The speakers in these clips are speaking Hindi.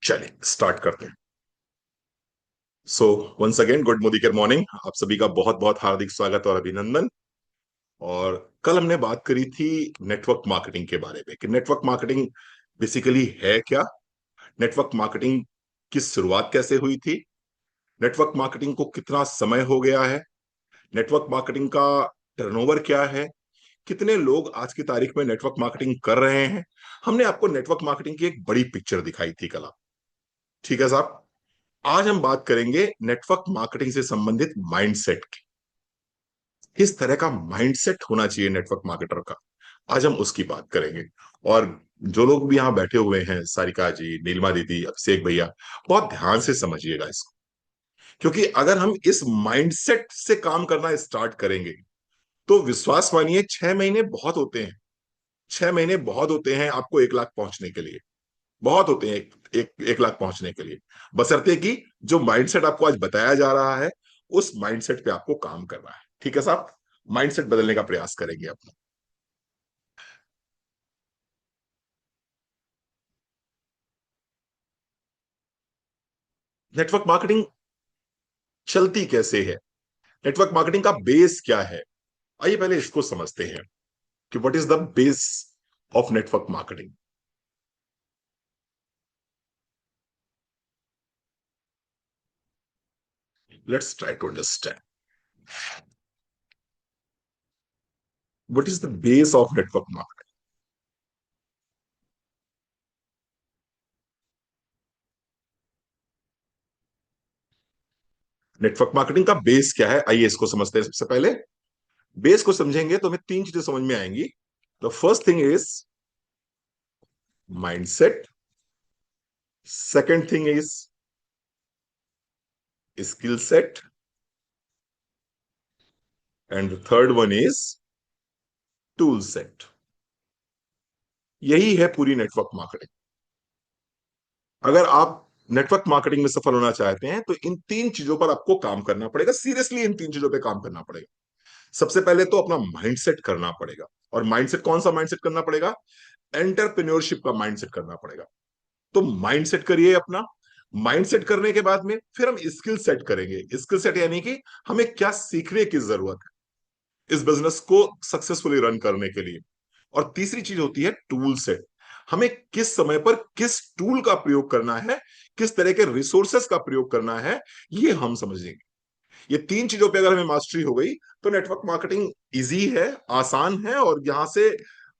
चलिए स्टार्ट करते हैं। सो वंस अगेन गुड मोदिकर मॉर्निंग, आप सभी का बहुत बहुत हार्दिक स्वागत और अभिनंदन। और कल हमने बात करी थी नेटवर्क मार्केटिंग के बारे में कि नेटवर्क मार्केटिंग बेसिकली है क्या, नेटवर्क मार्केटिंग की शुरुआत कैसे हुई थी, नेटवर्क मार्केटिंग को कितना समय हो गया है, नेटवर्क मार्केटिंग का टर्नओवर क्या है, कितने लोग आज की तारीख में नेटवर्क मार्केटिंग कर रहे हैं। हमने आपको नेटवर्क मार्केटिंग की एक बड़ी पिक्चर दिखाई थी कल। ठीक है साहब, आज हम बात करेंगे नेटवर्क मार्केटिंग से संबंधित माइंडसेट की। किस तरह का माइंडसेट होना चाहिए नेटवर्क मार्केटर का, आज हम उसकी बात करेंगे। और जो लोग भी यहाँ बैठे हुए हैं, सारिका जी, नीलिमा दीदी, अभिषेक भैया, बहुत ध्यान से समझिएगा इसको। क्योंकि अगर हम इस माइंडसेट से काम करना स्टार्ट करेंगे तो विश्वास मानिए 6 महीने बहुत होते हैं। 6 महीने बहुत होते हैं आपको 1 लाख पहुंचने के लिए, बहुत होते हैं एक लाख पहुंचने के लिए। बशर्ते कि जो माइंडसेट आपको आज बताया जा रहा है उस माइंडसेट पे आपको काम करना है। ठीक है साहब, माइंडसेट बदलने का प्रयास करेंगे अपना। नेटवर्क मार्केटिंग चलती कैसे है, नेटवर्क मार्केटिंग का बेस क्या है, आइए पहले इसको समझते हैं कि what is the base of network marketing. Let's try to understand what is the base of network marketing. Network marketing का बेस क्या है, आइए इसको समझते हैं। सबसे पहले बेस को समझेंगे तो हमें 3 चीजें समझ में आएंगी। The first thing is mindset, second thing is skill set, and the third one is tool set. यही है पूरी नेटवर्क मार्केटिंग। अगर आप नेटवर्क मार्केटिंग में सफल होना चाहते हैं तो इन 3 चीजों पर आपको काम करना पड़ेगा, सीरियसली इन 3 चीजों पे काम करना पड़ेगा। सबसे पहले तो अपना माइंडसेट करना पड़ेगा। और माइंडसेट कौन सा माइंडसेट करना पड़ेगा? एंटरप्रेन्योरशिप का माइंडसेट करना पड़ेगा। तो माइंडसेट करिए अपना। माइंडसेट करने के बाद में फिर हम स्किल सेट करेंगे। स्किल सेट यानी कि हमें क्या सीखने की जरूरत है इस बिजनेस को सक्सेसफुली रन करने के लिए। और तीसरी चीज होती है टूल सेट। हमें किस समय पर किस टूल का प्रयोग करना है, किस तरह के रिसोर्सेस का प्रयोग करना है, ये हम समझेंगे। ये 3 चीजों पे अगर हमें मास्टरी हो गई तो नेटवर्क मार्केटिंग इजी है, आसान है, और यहां से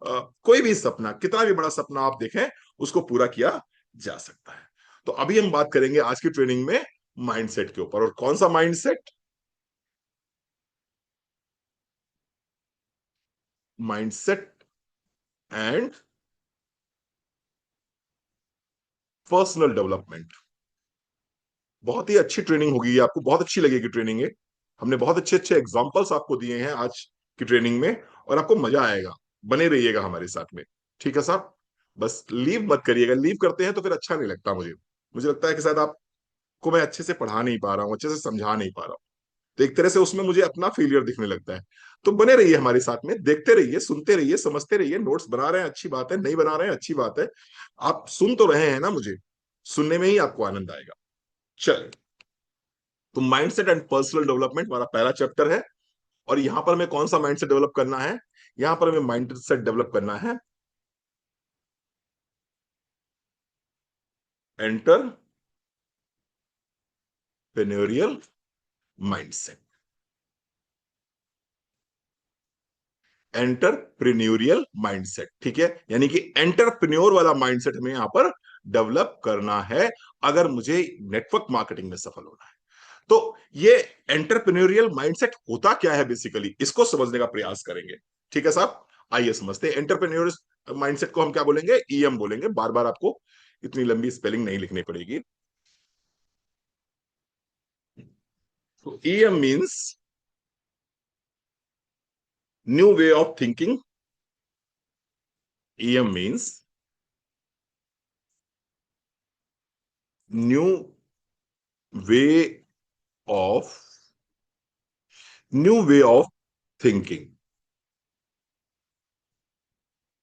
कोई भी सपना, कितना भी बड़ा सपना आप देखें, उसको पूरा किया जा सकता है। तो अभी हम बात करेंगे आज की ट्रेनिंग में माइंडसेट के ऊपर। और कौन सा mindset? Mindset and personal development. बहुत ही अच्छी ट्रेनिंग होगी ये, आपको बहुत अच्छी लगेगी ट्रेनिंग ये। हमने बहुत अच्छे अच्छे एग्जांपल्स आपको दिए हैं आज की ट्रेनिंग में, और आपको मजा आएगा। बने रहिएगा हमारे साथ में। ठीक है साहब, बस लीव मत करिएगा। लीव करते हैं तो फिर अच्छा नहीं लगता मुझे। मुझे लगता है कि शायद आपको मैं अच्छे से पढ़ा नहीं पा रहा हूँ, अच्छे से समझा नहीं पा रहा हूँ। तो एक तरह से उसमें मुझे अपना फेलियर दिखने लगता है। तो बने रहिए हमारे साथ में, देखते रहिए, सुनते रहिए, समझते रहिए। नोट्स बना रहे हैं अच्छी बात है, नहीं बना रहे हैं अच्छी बात है। आप सुन तो रहे हैं ना, मुझे सुनने में ही आपको आनंद आएगा। चलिए, तो माइंडसेट एंड पर्सनल डेवलपमेंट हमारा पहला चैप्टर है। और यहां पर हमें कौन सा माइंडसेट डेवलप करना है? यहां पर हमें माइंडसेट डेवलप करना है एंटरप्रेन्योरियल माइंडसेट। एंटरप्रेन्योरियल माइंडसेट, ठीक है, यानी कि एंटरप्रेन्योर वाला माइंडसेट हमें यहां पर डेवलप करना है अगर मुझे नेटवर्क मार्केटिंग में सफल होना है। तो ये एंटरप्रेन्योरियल माइंडसेट होता क्या है, बेसिकली इसको समझने का प्रयास करेंगे। ठीक है साहब, आइए समझते हैं। एंटरप्रेन्योर माइंडसेट को हम क्या बोलेंगे? ईएम बोलेंगे। बार बार आपको इतनी लंबी स्पेलिंग नहीं लिखनी पड़ेगी। तो EM means new way of thinking. EM means new way of new way of thinking.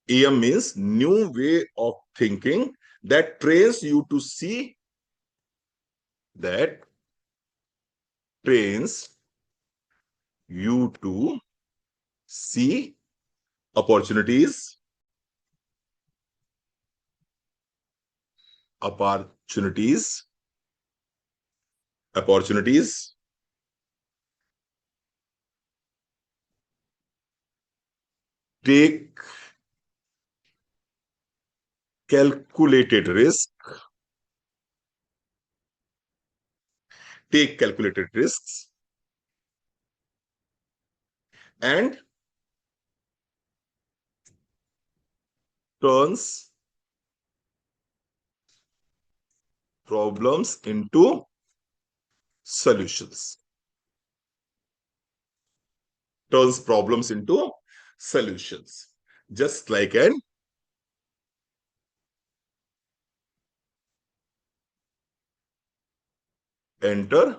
EM means new way of thinking that trains you to see, that trains you to see opportunities, opportunities, opportunities, take calculated risk, take calculated risks, and turns problems into solutions. Turns problems into solutions. Just like an entrepreneur.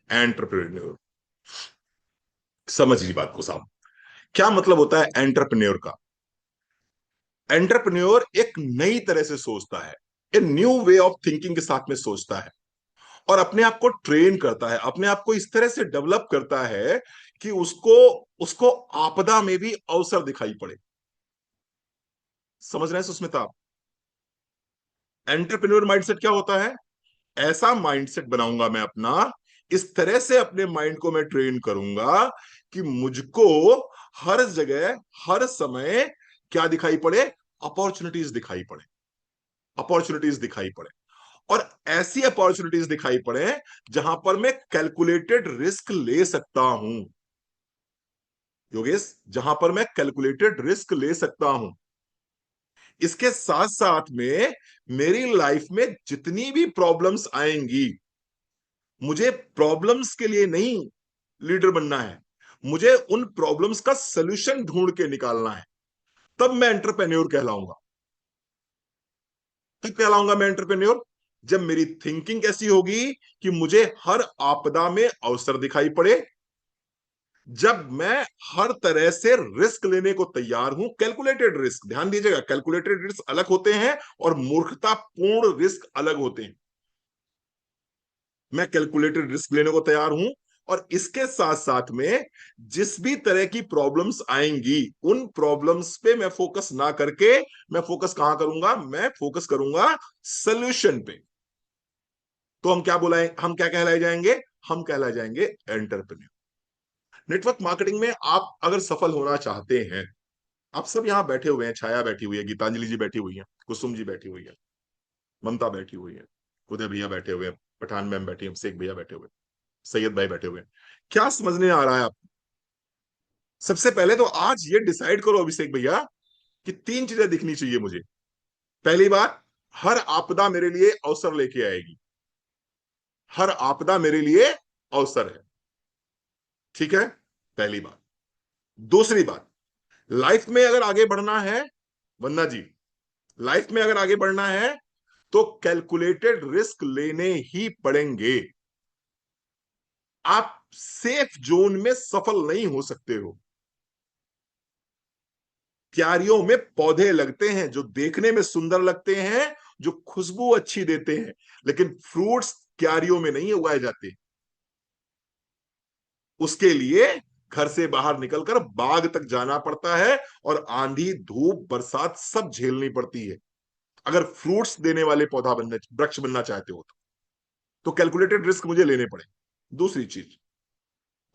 Entrepreneur, समझिए बात को साहब, क्या मतलब होता है एंटरप्रेन्योर का? एंटरप्रेन्योर एक नई तरह से सोचता है, a new way of thinking के साथ में सोचता है, और अपने आप को ट्रेन करता है, अपने आप को इस तरह से डेवलप करता है कि उसको उसको आपदा में भी अवसर दिखाई पड़े। समझ रहे हैं सुस्मिता आप? एंटरप्रेन्योर माइंडसेट क्या होता है? ऐसा माइंडसेट बनाऊंगा मैं अपना, इस तरह से अपने माइंड को मैं ट्रेन करूंगा कि मुझको हर जगह, हर समय क्या दिखाई पड़े? अपॉर्चुनिटीज दिखाई पड़े, अपॉर्चुनिटीज दिखाई पड़े, और ऐसी अपॉर्चुनिटीज दिखाई पड़े जहां पर मैं कैलकुलेटेड रिस्क ले सकता हूं। योगेश, जहां पर मैं कैलकुलेटेड रिस्क ले सकता हूं। इसके साथ साथ में मेरी लाइफ में जितनी भी प्रॉब्लम्स आएंगी, मुझे प्रॉब्लम्स के लिए नहीं लीडर बनना है, मुझे उन प्रॉब्लम्स का सलूशन ढूंढ के निकालना है। तब मैं एंटरप्रेन्योर कहलाऊंगा। तब कहलाऊंगा मैं एंटरप्रेन्योर जब मेरी थिंकिंग कैसी होगी कि मुझे हर आपदा में अवसर दिखाई पड़े, जब मैं हर तरह से रिस्क लेने को तैयार हूं। कैलकुलेटेड रिस्क, ध्यान दीजिएगा, कैलकुलेटेड रिस्क अलग होते हैं और मूर्खतापूर्ण रिस्क अलग होते हैं। मैं कैलकुलेटेड रिस्क लेने को तैयार हूं, और इसके साथ साथ में जिस भी तरह की प्रॉब्लम्स आएंगी, उन प्रॉब्लम्स पे मैं फोकस ना करके, मैं फोकस कहां करूंगा? मैं फोकस करूंगा सॉल्यूशन पे। तो हम क्या बुलाए, हम क्या कहलाए जाएंगे? हम कहलाए जाएंगे एंटरप्रेन्योर। नेटवर्क मार्केटिंग में आप अगर सफल होना चाहते हैं, आप सब यहां बैठे हुए हैं, छाया बैठी हुई है, गीतांजलि जी बैठी हुई है, कुसुम जी बैठी हुई है, ममता बैठी हुई है, उदय भैया बैठे हुए हैं, पठान मैम बैठी है, शेख भैया बैठे हुए हैं, सैयद भाई बैठे हुए हैं। क्या समझने आ रहा है आप? सबसे पहले तो आज ये डिसाइड करो अभिषेक भैया कि तीन चीजें दिखनी चाहिए मुझे। पहली बात, हर आपदा मेरे लिए अवसर लेके आएगी। हर आपदा मेरे लिए अवसर है, ठीक है, पहली बात। दूसरी बात, लाइफ में अगर आगे बढ़ना है, वंदना जी, लाइफ में अगर आगे बढ़ना है तो कैलकुलेटेड रिस्क लेने ही पड़ेंगे। आप सेफ जोन में सफल नहीं हो सकते हो। क्यारियों में पौधे लगते हैं जो देखने में सुंदर लगते हैं, जो खुशबू अच्छी देते हैं, लेकिन फ्रूट्स क्यारियों में नहीं उगाए जाते। उसके लिए घर से बाहर निकलकर बाग तक जाना पड़ता है, और आंधी, धूप, बरसात सब झेलनी पड़ती है, अगर फ्रूट्स देने वाले पौधा बनने, वृक्ष बनना चाहते हो तो कैलकुलेटेड रिस्क मुझे लेने पड़े। दूसरी चीज,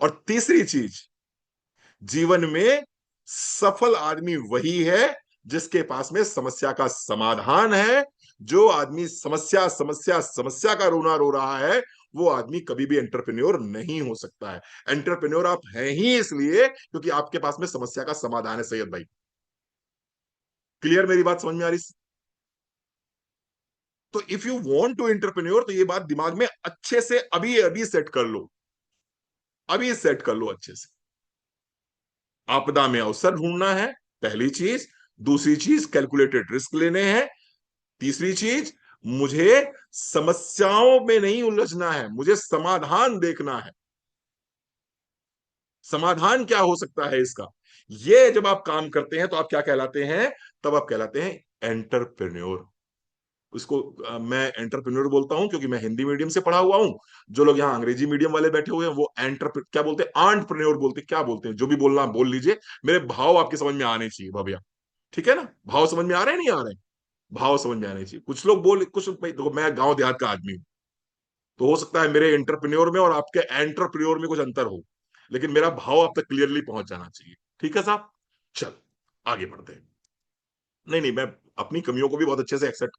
और तीसरी चीज, जीवन में सफल आदमी वही है जिसके पास में समस्या का समाधान है। जो आदमी समस्या समस्या समस्या का रोना रो रहा है, वो आदमी कभी भी एंटरप्रेन्योर नहीं हो सकता है। एंटरप्रेन्योर आप हैं ही इसलिए क्योंकि आपके पास में समस्या का समाधान है, सैयद भाई। क्लियर? मेरी बात समझ में आ रही? तो if you want to entrepreneur, तो ये बात दिमाग में अच्छे से अभी अभी सेट कर लो, अभी सेट कर लो अच्छे से। आपदा में अवसर ढूंढना है, पहली चीज। दूसरी चीज, कैलकुलेटेड रिस्क लेने हैं। तीसरी चीज, मुझे समस्याओं में नहीं उलझना है, मुझे समाधान देखना है। समाधान क्या हो सकता है इसका? ये जब आप काम करते हैं तो आप क्या कहलाते हैं? तब आप कहलाते हैं एंटरप्रेन्योर। इसको मैं एंटरप्रेन्योर बोलता हूं क्योंकि मैं हिंदी मीडियम से पढ़ा हुआ हूं। जो लोग यहाँ अंग्रेजी मीडियम वाले बैठे हुए हैं वो क्या बोलते हैं, आंटरप्रेन्योर बोलते हैं, क्या बोलते हैं, जो भी बोलना आप बोल लीजिए। मेरे भाव आपके समझ में आने चाहिए भैया। ठीक है ना? भाव समझ में आ रहे हैं, नहीं आ रहे हैं? भाव समझ में आने चाहिए। कुछ लोग बोल, कुछ भाई देखो, मैं गांव देहात का आदमी हूं, तो हो सकता है मेरे एंटरप्रेन्योर में और आपके एंटरप्रेन्योर में कुछ अंतर हो, लेकिन मेरा भाव आप तक क्लियरली पहुंच जाना चाहिए। ठीक है साहब? चल, आगे बढ़ते हैं। नहीं नहीं, मैं अपनी कमियों को भी बहुत अच्छे से एक्सेप्ट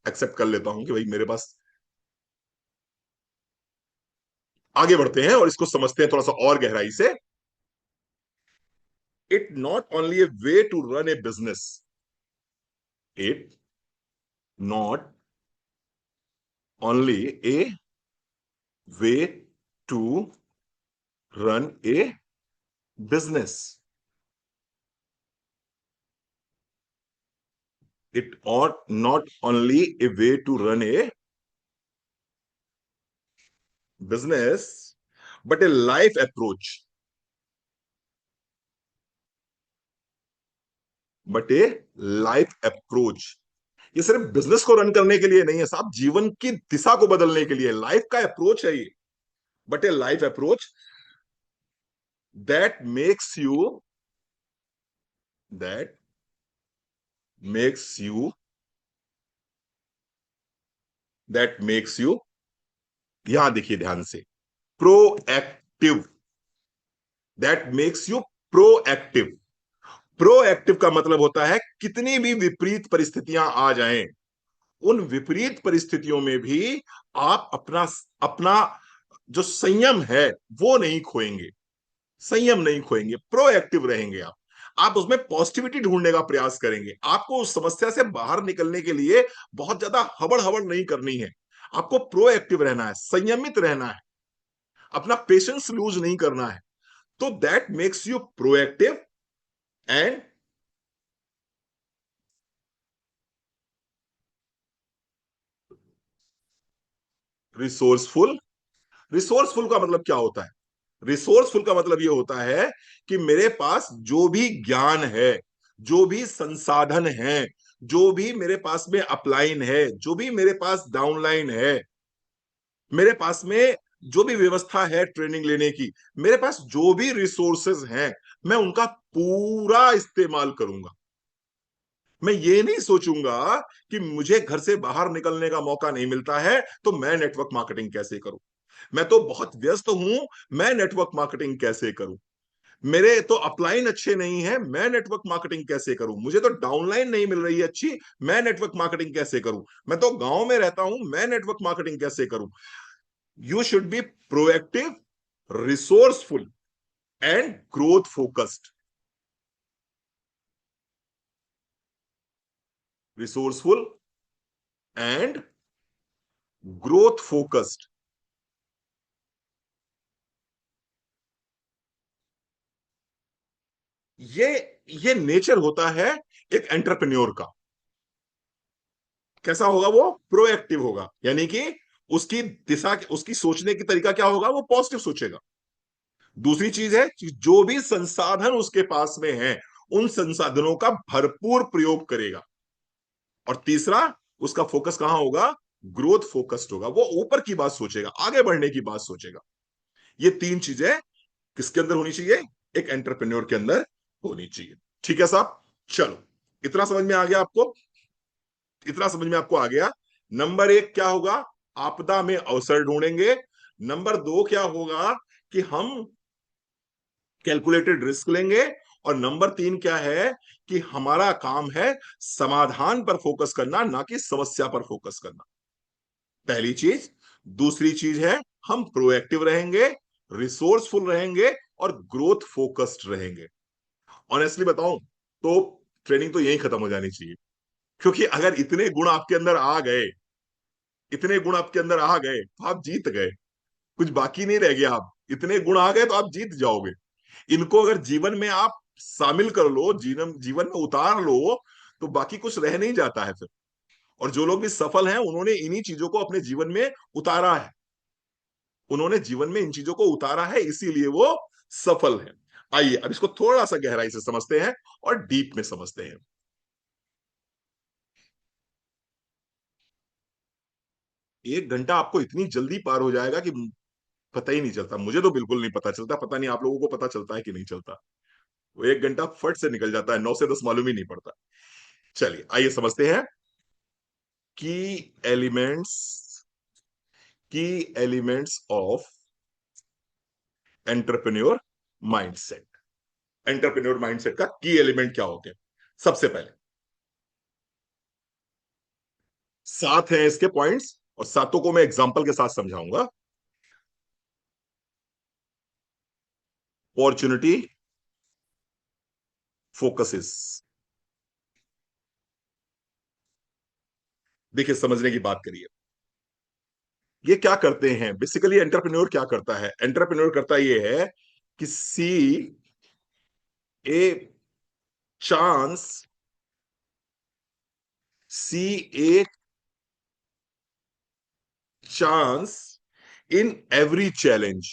एक्सेप्ट कर लेता हूं कि भाई मेरे पास। आगे बढ़ते हैं और इसको समझते हैं थोड़ा सा और गहराई से। It not only a way to run a business, it not only a way to run a business, it ought not only a way to run a business but a life approach, but A life approach. ये सिर्फ बिजनेस को रन करने के लिए नहीं है साहब, जीवन की दिशा को बदलने के लिए लाइफ का अप्रोच है ये। But A life approach that makes you that makes you that makes you यहां देखिए ध्यान से, proactive. That makes you proactive. Proactive का मतलब होता है कितनी भी विपरीत परिस्थितियां आ जाएं, उन विपरीत परिस्थितियों में भी आप अपना अपना जो संयम है वो नहीं खोएंगे। संयम नहीं खोएंगे, प्रोएक्टिव रहेंगे आप उसमें पॉजिटिविटी ढूंढने का प्रयास करेंगे। आपको उस समस्या से बाहर निकलने के लिए बहुत ज्यादा हबड़ हबड़ नहीं करनी है। आपको प्रोएक्टिव रहना है, संयमित रहना है, अपना पेशेंस लूज नहीं करना है। तो that makes you proactive and resourceful. Resourceful का मतलब क्या होता है? रिसोर्सफुल का मतलब यह होता है कि मेरे पास जो भी ज्ञान है, जो भी संसाधन है, जो भी मेरे पास में अपलाइन है, जो भी मेरे पास डाउनलाइन है, मेरे पास में जो भी व्यवस्था है ट्रेनिंग लेने की, मेरे पास जो भी रिसोर्सेज हैं, मैं उनका पूरा इस्तेमाल करूंगा। मैं ये नहीं सोचूंगा कि मुझे घर से बाहर निकलने का मौका नहीं मिलता है तो मैं नेटवर्क मार्केटिंग कैसे करूं, मैं तो बहुत व्यस्त हूं, मैं नेटवर्क मार्केटिंग कैसे करूं, मेरे तो अपलाइन अच्छे नहीं है, मैं नेटवर्क मार्केटिंग कैसे करूं, मुझे तो डाउनलाइन नहीं मिल रही है अच्छी, मैं नेटवर्क मार्केटिंग कैसे करूं, मैं तो गांव में रहता हूं, मैं नेटवर्क मार्केटिंग कैसे करूं। You should be proactive, resourceful and growth focused. Resourceful and growth focused. ये ये नेचर होता है एक एंटरप्रेन्योर का। कैसा होगा वो? प्रोएक्टिव होगा, यानी कि उसकी दिशा, उसकी सोचने की तरीका क्या होगा? वो पॉजिटिव सोचेगा। दूसरी चीज है कि जो भी संसाधन उसके पास में है उन संसाधनों का भरपूर प्रयोग करेगा। और तीसरा, उसका फोकस कहां होगा? ग्रोथ फोकस्ड होगा, वो ऊपर की बात सोचेगा, आगे बढ़ने की बात सोचेगा। ये तीन चीजें किसके अंदर होनी चाहिए? एक एंटरप्रेन्योर के अंदर होनी चाहिए। ठीक है साहब? चलो, इतना समझ में आ गया आपको? इतना समझ में आपको आ गया? नंबर एक क्या होगा? आपदा में अवसर ढूंढेंगे। नंबर दो क्या होगा? कि हम कैलकुलेटेड रिस्क लेंगे। और नंबर तीन क्या है? कि हमारा काम है समाधान पर फोकस करना, ना कि समस्या पर फोकस करना। पहली चीज। दूसरी चीज है, हम प्रोएक्टिव रहेंगे, रिसोर्सफुल रहेंगे और ग्रोथ फोकस्ड रहेंगे। ऑनेस्टली बताऊं तो ट्रेनिंग तो यही खत्म हो जानी चाहिए, क्योंकि अगर इतने गुण आपके अंदर आ गए, इतने गुण आपके अंदर आ गए तो आप जीत गए, कुछ बाकी नहीं रह गया। आप इतने गुण आ गए तो आप जीत जाओगे। इनको अगर जीवन में आप शामिल कर लो, जीवन जीवन में उतार लो, तो बाकी कुछ रह नहीं जाता है फिर। और जो लोग भी सफल हैं उन्होंने इन्हीं चीजों को अपने जीवन में उतारा है, उन्होंने जीवन में इन चीजों को उतारा है, इसीलिए वो सफल है। आइए अब इसको थोड़ा सा गहराई से समझते हैं और डीप में समझते हैं। एक घंटा आपको इतनी जल्दी पार हो जाएगा कि पता ही नहीं चलता। मुझे तो बिल्कुल नहीं पता चलता, पता नहीं आप लोगों को पता चलता है कि नहीं चलता। वो एक घंटा फट से निकल जाता है, 9 से 10 मालूम ही नहीं पड़ता। चलिए आइए समझते हैं। की एलिमेंट्स की elements of entrepreneur mindset. Entrepreneur mindset का की एलिमेंट क्या होते हैं? सबसे पहले 7 हैं इसके पॉइंट्स, और सातों को मैं एग्जांपल के साथ समझाऊंगा। Opportunity, focuses. देखिए समझने की बात करिए। ये क्या करते हैं बेसिकली? एंटरप्रेन्योर क्या करता है? एंटरप्रेन्योर करता ये है कि see a chance see a chance in every challenge.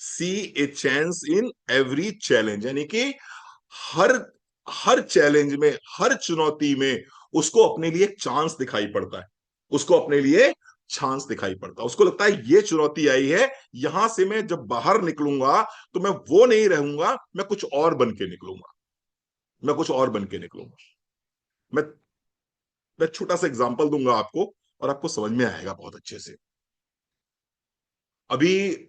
See a chance in every challenge, यानी कि हर हर चैलेंज में, हर चुनौती में उसको अपने लिए चांस दिखाई पड़ता है। उसको अपने लिए चांस दिखाई पड़ता है। उसको लगता है ये चुनौती आई है, यहां से मैं जब बाहर निकलूंगा तो मैं वो नहीं रहूंगा, मैं कुछ और बन के निकलूंगा। मैं कुछ और बन के निकलूंगा। मैं मैं छोटा सा एग्जांपल दूंगा आपको, और आपको समझ में आएगा बहुत अच्छे से। अभी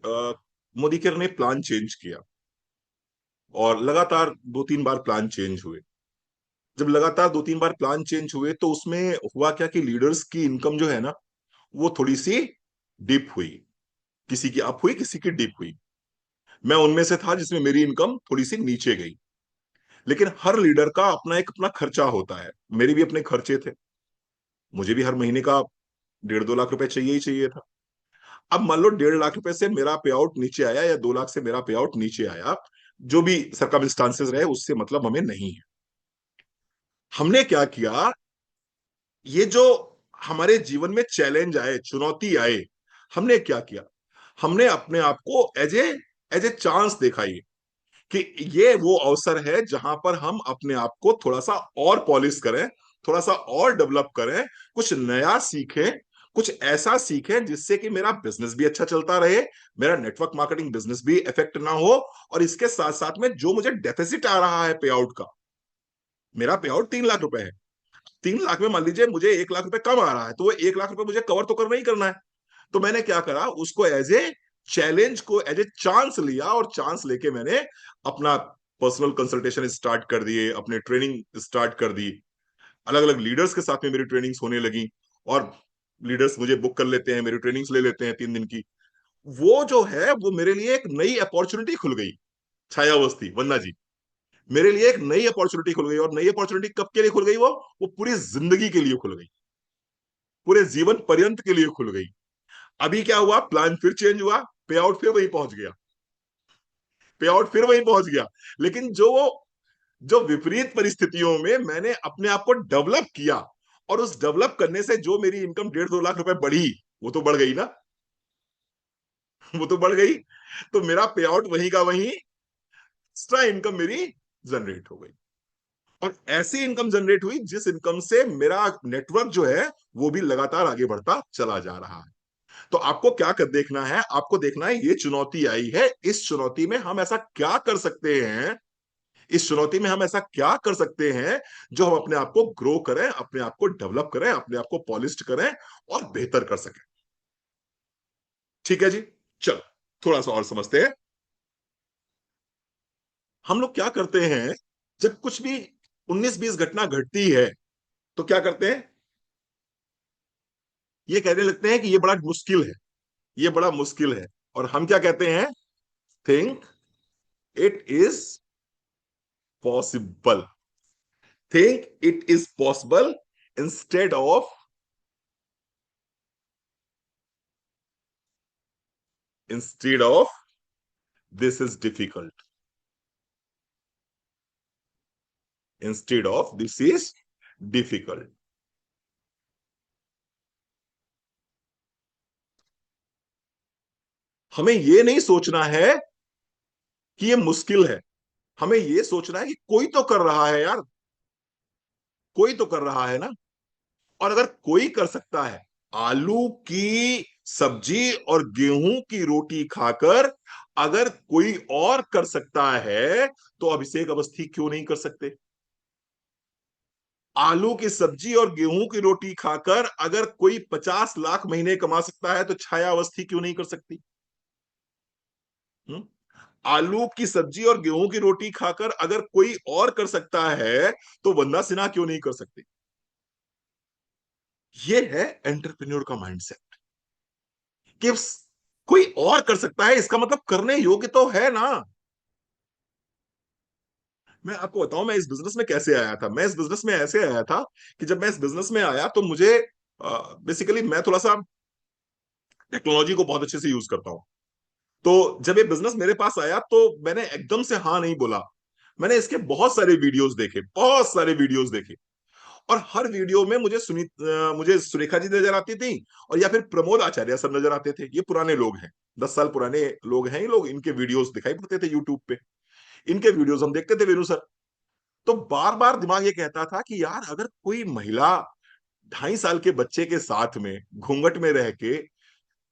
मोदी केयर ने प्लान चेंज किया, और लगातार 2-3 बार प्लान चेंज हुए। जब लगातार 2-3 बार प्लान चेंज हुए तो उसमें हुआ क्या कि लीडर्स की इनकम जो है ना, वो थोड़ी सी डिप हुई। किसी की अप हुई, किसी की डिप हुई। मैं उनमें से था जिसमें मेरी इनकम थोड़ी सी नीचे गई। लेकिन हर लीडर का अपना एक अपना खर्चा होता है। मेरे भी अपने खर्चे थे। मुझे भी हर महीने का 1.5-2 लाख रुपए चाहिए ही चाहिए था। अब मान लो 1.5 लाख रुपए से मेरा पे आउट नीचे आया, या 2 लाख से मेरा पे आउट नीचे आया, जो भी सरकमस्टांसेस रहे उससे मतलब हमें नहीं है। हमने क्या किया, ये जो हमारे जीवन में चैलेंज आए, चुनौती आए, हमने क्या किया, हमने अपने आप को एज ए चांस देखा ये, कि ये वो अवसर है जहां पर हम अपने आप को थोड़ा सा और पॉलिश करें, थोड़ा सा और डेवलप करें, कुछ नया सीखें, कुछ ऐसा सीखें जिससे कि मेरा बिजनेस भी अच्छा चलता रहे, मेरा नेटवर्क मार्केटिंग बिजनेस भी इफेक्ट ना हो, और इसके साथ साथ में जो मुझे डेफिसिट आ रहा है पे आउट का, मेरा पे आउट 3 लाख रुपए है, 3 लाख में मान लीजिए मुझे 1 लाख रुपए कम आ रहा है, तो वो 1 लाख रुपए मुझे कवर तो करना ही करना है। तो मैंने क्या करा, उसको एज ए चैलेंज को एज ए चांस लिया, और चांस लेके मैंने अपना पर्सनल कंसल्टेशन स्टार्ट कर दिए, अपने ट्रेनिंग स्टार्ट कर दी। अलग अलग लीडर्स के साथ में मेरी ट्रेनिंग्स होने लगी, और लीडर्स मुझे बुक कर लेते हैं, मेरी ट्रेनिंग्स ले लेते हैं 3 दिन की। वो जो है वो मेरे लिए एक नई अपॉर्चुनिटी खुल गई। छायावस्थी वंदना जी, मेरे लिए एक नई अपॉर्चुनिटी खुल गई। और नई अपॉर्चुनिटी कब के लिए खुल गई? वो पूरी जिंदगी के लिए खुल गई, पूरे जीवन पर्यंत के लिए खुल गई। अभी क्या हुआ, प्लान फिर चेंज हुआ, पे आउट फिर वही पहुंच गया, पे आउट फिर वही पहुंच गया। लेकिन जो विपरीत परिस्थितियों में मैंने अपने आप को डेवलप किया, और उस डेवलप करने से जो मेरी इनकम 1.5-2 लाख रुपए बढ़ी, वो तो बढ़ गई ना। वो तो बढ़ गई। तो मेरा पे आउट वही का वही, एक्स्ट्रा इनकम मेरी जनरेट हो गई। और ऐसी इनकम जनरेट हुई जिस इनकम से मेरा नेटवर्क जो है वो भी लगातार आगे बढ़ता चला जा रहा है। तो आपको क्या कर देखना है, आपको देखना है ये चुनौती आई है, इस चुनौती में हम ऐसा क्या कर सकते हैं, इस चुनौती में हम ऐसा क्या कर सकते हैं जो हम अपने आप को ग्रो करें, अपने आप को डेवलप करें, अपने आप को पॉलिश करें, और बेहतर कर सकें। ठीक है जी, चलो थोड़ा सा और समझते हैं। हम लोग क्या करते हैं, जब कुछ भी 19-20 घटना घटती है तो क्या करते हैं, ये कहने लगते हैं कि ये बड़ा मुश्किल है, ये बड़ा मुश्किल है। और हम क्या कहते हैं, think it is possible. Think it is possible instead of this is difficult. Instead of this is difficult. हमें ये नहीं सोचना है कि ये मुश्किल है, हमें ये सोचना है कि कोई तो कर रहा है यार, कोई तो कर रहा है ना। और अगर कोई कर सकता है आलू की सब्जी और गेहूं की रोटी खाकर, अगर कोई और कर सकता है तो अभिषेक अवस्थी क्यों नहीं कर सकते? आलू की सब्जी और गेहूं की रोटी खाकर अगर कोई 50 लाख महीने कमा सकता है तो छाया अवस्थी क्यों नहीं कर सकती? हम्म? आलू की सब्जी और गेहूं की रोटी खाकर अगर कोई और कर सकता है तो वंदना सिन्हा क्यों नहीं कर सकती? ये है एंटरप्रेन्योर का माइंडसेट कि कोई और कर सकता है, इसका मतलब करने योग्य तो है ना। मैं आपको बताऊं मैं इस बिजनेस में कैसे आया था। मैं इस बिजनेस में ऐसे आया था कि जब मैं इस बिजनेस में आया तो मुझे बेसिकली मैं थोड़ा सा टेक्नोलॉजी को बहुत अच्छे से यूज करता हूं। तो जब ये बिजनेस मेरे पास आया तो मैंने एकदम से हाँ नहीं बोला। मैंने इसके बहुत सारे वीडियोस देखे, बहुत सारे वीडियोस देखे। और हर वीडियो में मुझे सुरेखा जी नजर आती थी, और या फिर प्रमोद आचार्य सब नजर आते थे। ये पुराने लोग हैं, 10 साल पुराने लोग हैं ये लोग। इनके वीडियोस दिखाई पड़ते थे यूट्यूब पे, इनके वीडियोस हम देखते थे, वेणु सर। तो बार बार दिमाग ये कहता था कि यार अगर कोई महिला 2.5 साल के बच्चे के साथ में घूंघट में रह के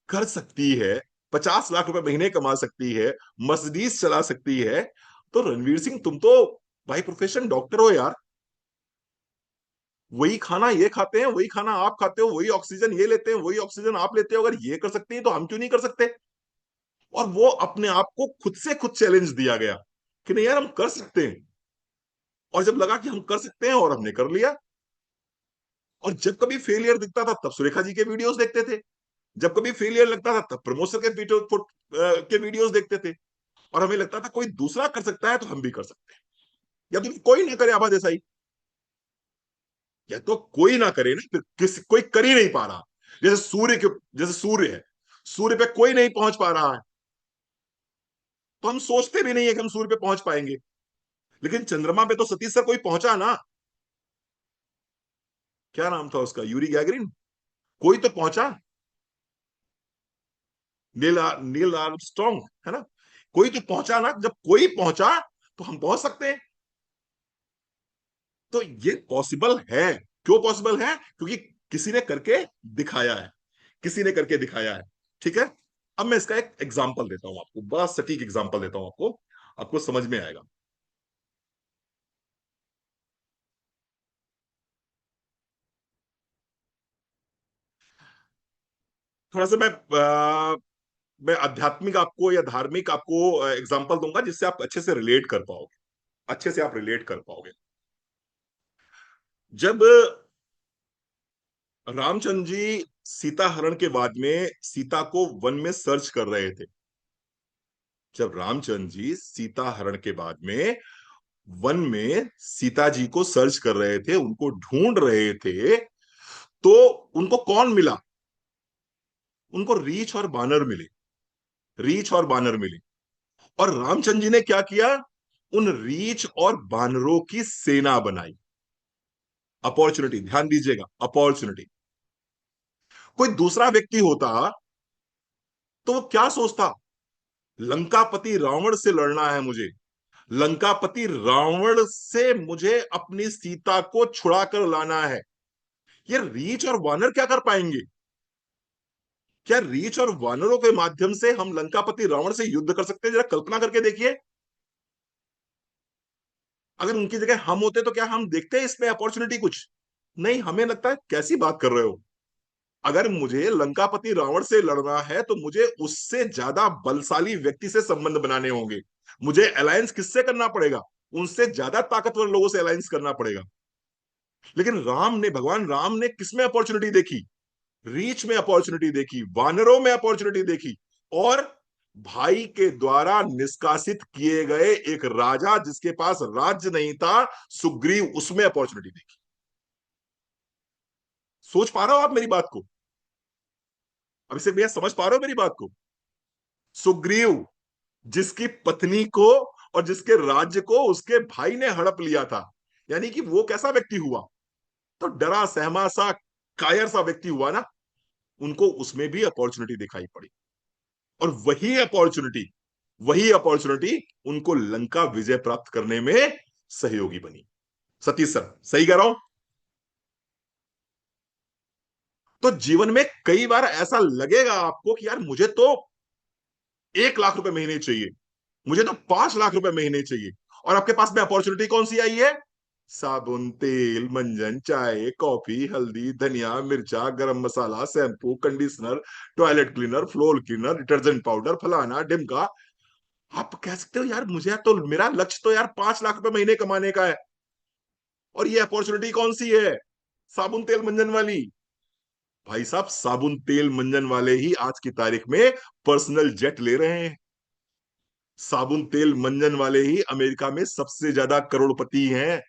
कर सकती है, 50 लाख रुपए महीने कमा सकती है, मर्सिडीज चला सकती है, तो रणवीर सिंह तुम तो बाई प्रोफेशन डॉक्टर हो यार। वही खाना ये खाते हैं, वही खाना आप खाते हो, वही ऑक्सीजन ये लेते हैं, वही ऑक्सीजन आप लेते हो। अगर ये कर सकते हैं तो हम क्यों नहीं कर सकते? और वो अपने आप को खुद से खुद चैलेंज दिया गया कि नहीं यार हम कर सकते हैं। और जब लगा कि हम कर सकते हैं और हमने कर लिया। और जब कभी फेलियर दिखता था तब सुरेखा जी के वीडियोस देखते थे, जब कभी फेलियर लगता था तब प्रमोशन के वीडियोस देखते थे। और हमें लगता था कोई दूसरा कर सकता है तो हम भी कर सकते हैं। या तो कोई ना करे आबा देसाई, या तो कोई ना करे ना, फिर किसी कोई कर ही नहीं पा रहा। जैसे सूर्य के, जैसे सूर्य है, सूर्य पे कोई नहीं पहुंच पा रहा है, तो हम सोचते भी नहीं है कि हम सूर्य पे पहुंच पाएंगे। लेकिन चंद्रमा पे तो सतीश सर कोई पहुंचा ना। क्या नाम था उसका, यूरी गैगरिन, कोई तो पहुंचा। नील आर्मस्ट्रॉन्ग है ना, कोई तो पहुंचा ना। जब कोई पहुंचा तो हम पहुंच सकते हैं। तो ये पॉसिबल है। क्यों पॉसिबल है? क्योंकि किसी ने करके दिखाया है, किसी ने करके दिखाया है। ठीक है। अब मैं इसका एक एग्जांपल देता हूं आपको, बड़ा सटीक एग्जांपल देता हूं आपको, आपको समझ में आएगा। थोड़ा सा मैं आध्यात्मिक आपको या धार्मिक आपको एग्जांपल दूंगा जिससे आप अच्छे से रिलेट कर पाओगे, अच्छे से आप रिलेट कर पाओगे। जब रामचंद्र जी सीता हरण के बाद में सीता को वन में सर्च कर रहे थे, जब रामचंद्र जी सीता हरण के बाद में वन में सीता जी को सर्च कर रहे थे, उनको ढूंढ रहे थे, तो उनको कौन मिला? उनको रीछ और बानर मिले, रीछ और बानर मिले। और रामचंद्र जी ने क्या किया? उन रीछ और बानरों की सेना बनाई। अपॉर्चुनिटी, ध्यान दीजिएगा, अपॉर्चुनिटी। कोई दूसरा व्यक्ति होता तो वो क्या सोचता? लंकापति रावण से लड़ना है मुझे, लंकापति रावण से मुझे अपनी सीता को छुड़ा कर लाना है। ये रीछ और वानर क्या कर पाएंगे? क्या रीछ और वानरों के माध्यम से हम लंकापति रावण से युद्ध कर सकते हैं? जरा कल्पना करके देखिए। अगर उनकी जगह हम होते तो क्या हम देखते हैं इसमें अपॉर्चुनिटी कुछ? नहीं, हमें लगता है कैसी बात कर रहे हो। अगर मुझे लंकापति रावण से लड़ना है तो मुझे उससे ज्यादा बलशाली व्यक्ति से संबंध बनाने होंगे। मुझे अलायंस किससे करना पड़ेगा? उनसे ज्यादा ताकतवर लोगों से अलायंस करना पड़ेगा। लेकिन राम ने, भगवान राम ने किसमें अपॉर्चुनिटी देखी? रीच में अपॉर्चुनिटी देखी, वानरों में अपॉर्चुनिटी देखी। और भाई के द्वारा निष्कासित किए गए एक राजा जिसके पास राज्य नहीं था, सुग्रीव, उसमें अपॉर्चुनिटी देखी। सोच पा रहे हो आप मेरी बात को? अभिषेक भैया समझ पा रहे हो मेरी बात को? सुग्रीव, जिसकी पत्नी को और जिसके राज्य को उसके भाई ने हड़प लिया था, यानी कि वो कैसा व्यक्ति हुआ? तो डरा सहमा सा, कायर सा व्यक्ति हुआ ना। उनको उसमें भी अपॉर्चुनिटी दिखाई पड़ी। और वही अपॉर्चुनिटी उनको लंका विजय प्राप्त करने में सहयोगी बनी। सतीश सर, सही कह रहा हूं? तो जीवन में कई बार ऐसा लगेगा आपको कि यार मुझे तो 1 लाख रुपए महीने चाहिए, मुझे तो 5 लाख रुपए महीने चाहिए, और आपके पास में अपॉर्चुनिटी कौन सी आई है? साबुन, तेल, मंजन, चाय, कॉफी, हल्दी, धनिया, मिर्चा, गरम मसाला, shampoo, conditioner, toilet cleaner, floor cleaner, detergent powder, फलाना ढिमका। आप कह सकते हो यार मुझे तो, मेरा लक्ष्य तो यार 5 लाख रुपए महीने कमाने का है, और ये अपॉर्चुनिटी कौन सी है? साबुन तेल मंजन वाली। भाई साहब, साबुन तेल मंजन वाले ही आज की तारीख में पर्सनल जेट ले रहे हैं। साबुन तेल मंजन वाले ही अमेरिका में सबसे ज्यादा करोड़पति हैं।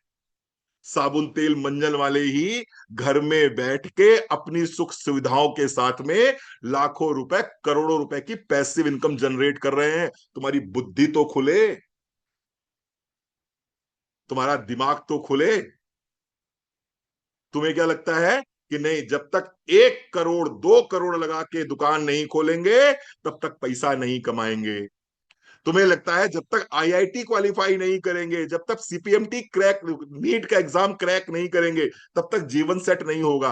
साबुन तेल मंजन वाले ही घर में बैठ के अपनी सुख सुविधाओं के साथ में लाखों रुपए, करोड़ों रुपए की पैसिव इनकम जनरेट कर रहे हैं। तुम्हारी बुद्धि तो खुले, तुम्हारा दिमाग तो खुले। तुम्हें क्या लगता है कि नहीं, जब तक 1 करोड़ 2 करोड़ लगा के दुकान नहीं खोलेंगे तब तक पैसा नहीं कमाएंगे? तुम्हें लगता है जब तक आईआईटी क्वालिफाई नहीं करेंगे, जब तक सीपीएमटी क्रैक, नीट का एग्जाम क्रैक नहीं करेंगे, तब तक जीवन सेट नहीं होगा?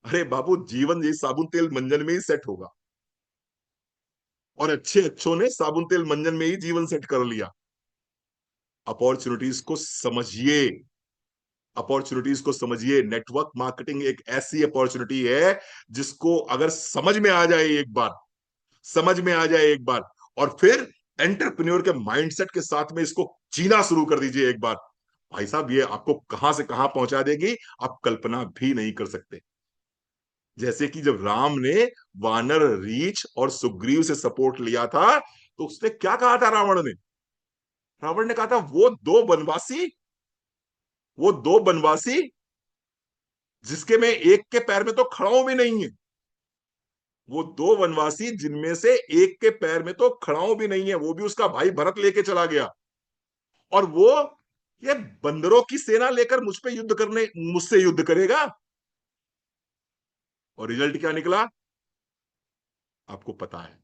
अरे बाबू, जीवन ये साबुन तेल मंजन में ही सेट होगा। और अच्छे अच्छों ने साबुन तेल मंजन में ही जीवन सेट कर लिया। अपॉर्चुनिटीज को समझिए, अपॉर्चुनिटीज को समझिए। नेटवर्क मार्केटिंग एक ऐसी अपॉर्चुनिटी है जिसको अगर समझ में आ जाए एक बार, समझ में आ जाए एक बार, और फिर एंटरप्रेन्योर के माइंडसेट के साथ में इसको जीना शुरू कर दीजिए एक बार, भाई साहब ये आपको कहां से कहां पहुंचा देगी, आप कल्पना भी नहीं कर सकते। जैसे कि जब राम ने वानर रीछ और सुग्रीव से सपोर्ट लिया था, तो उसने क्या कहा था रावण ने? रावण ने कहा था वो दो बनवासी जिसके में एक के पैर में तो खड़ाऊ भी नहीं है, वो दो वनवासी जिनमें से एक के पैर में तो खड़ाऊ भी नहीं है, वो भी उसका भाई भरत लेके चला गया, और वो ये बंदरों की सेना लेकर मुझसे युद्ध करेगा। और रिजल्ट क्या निकला? आपको पता है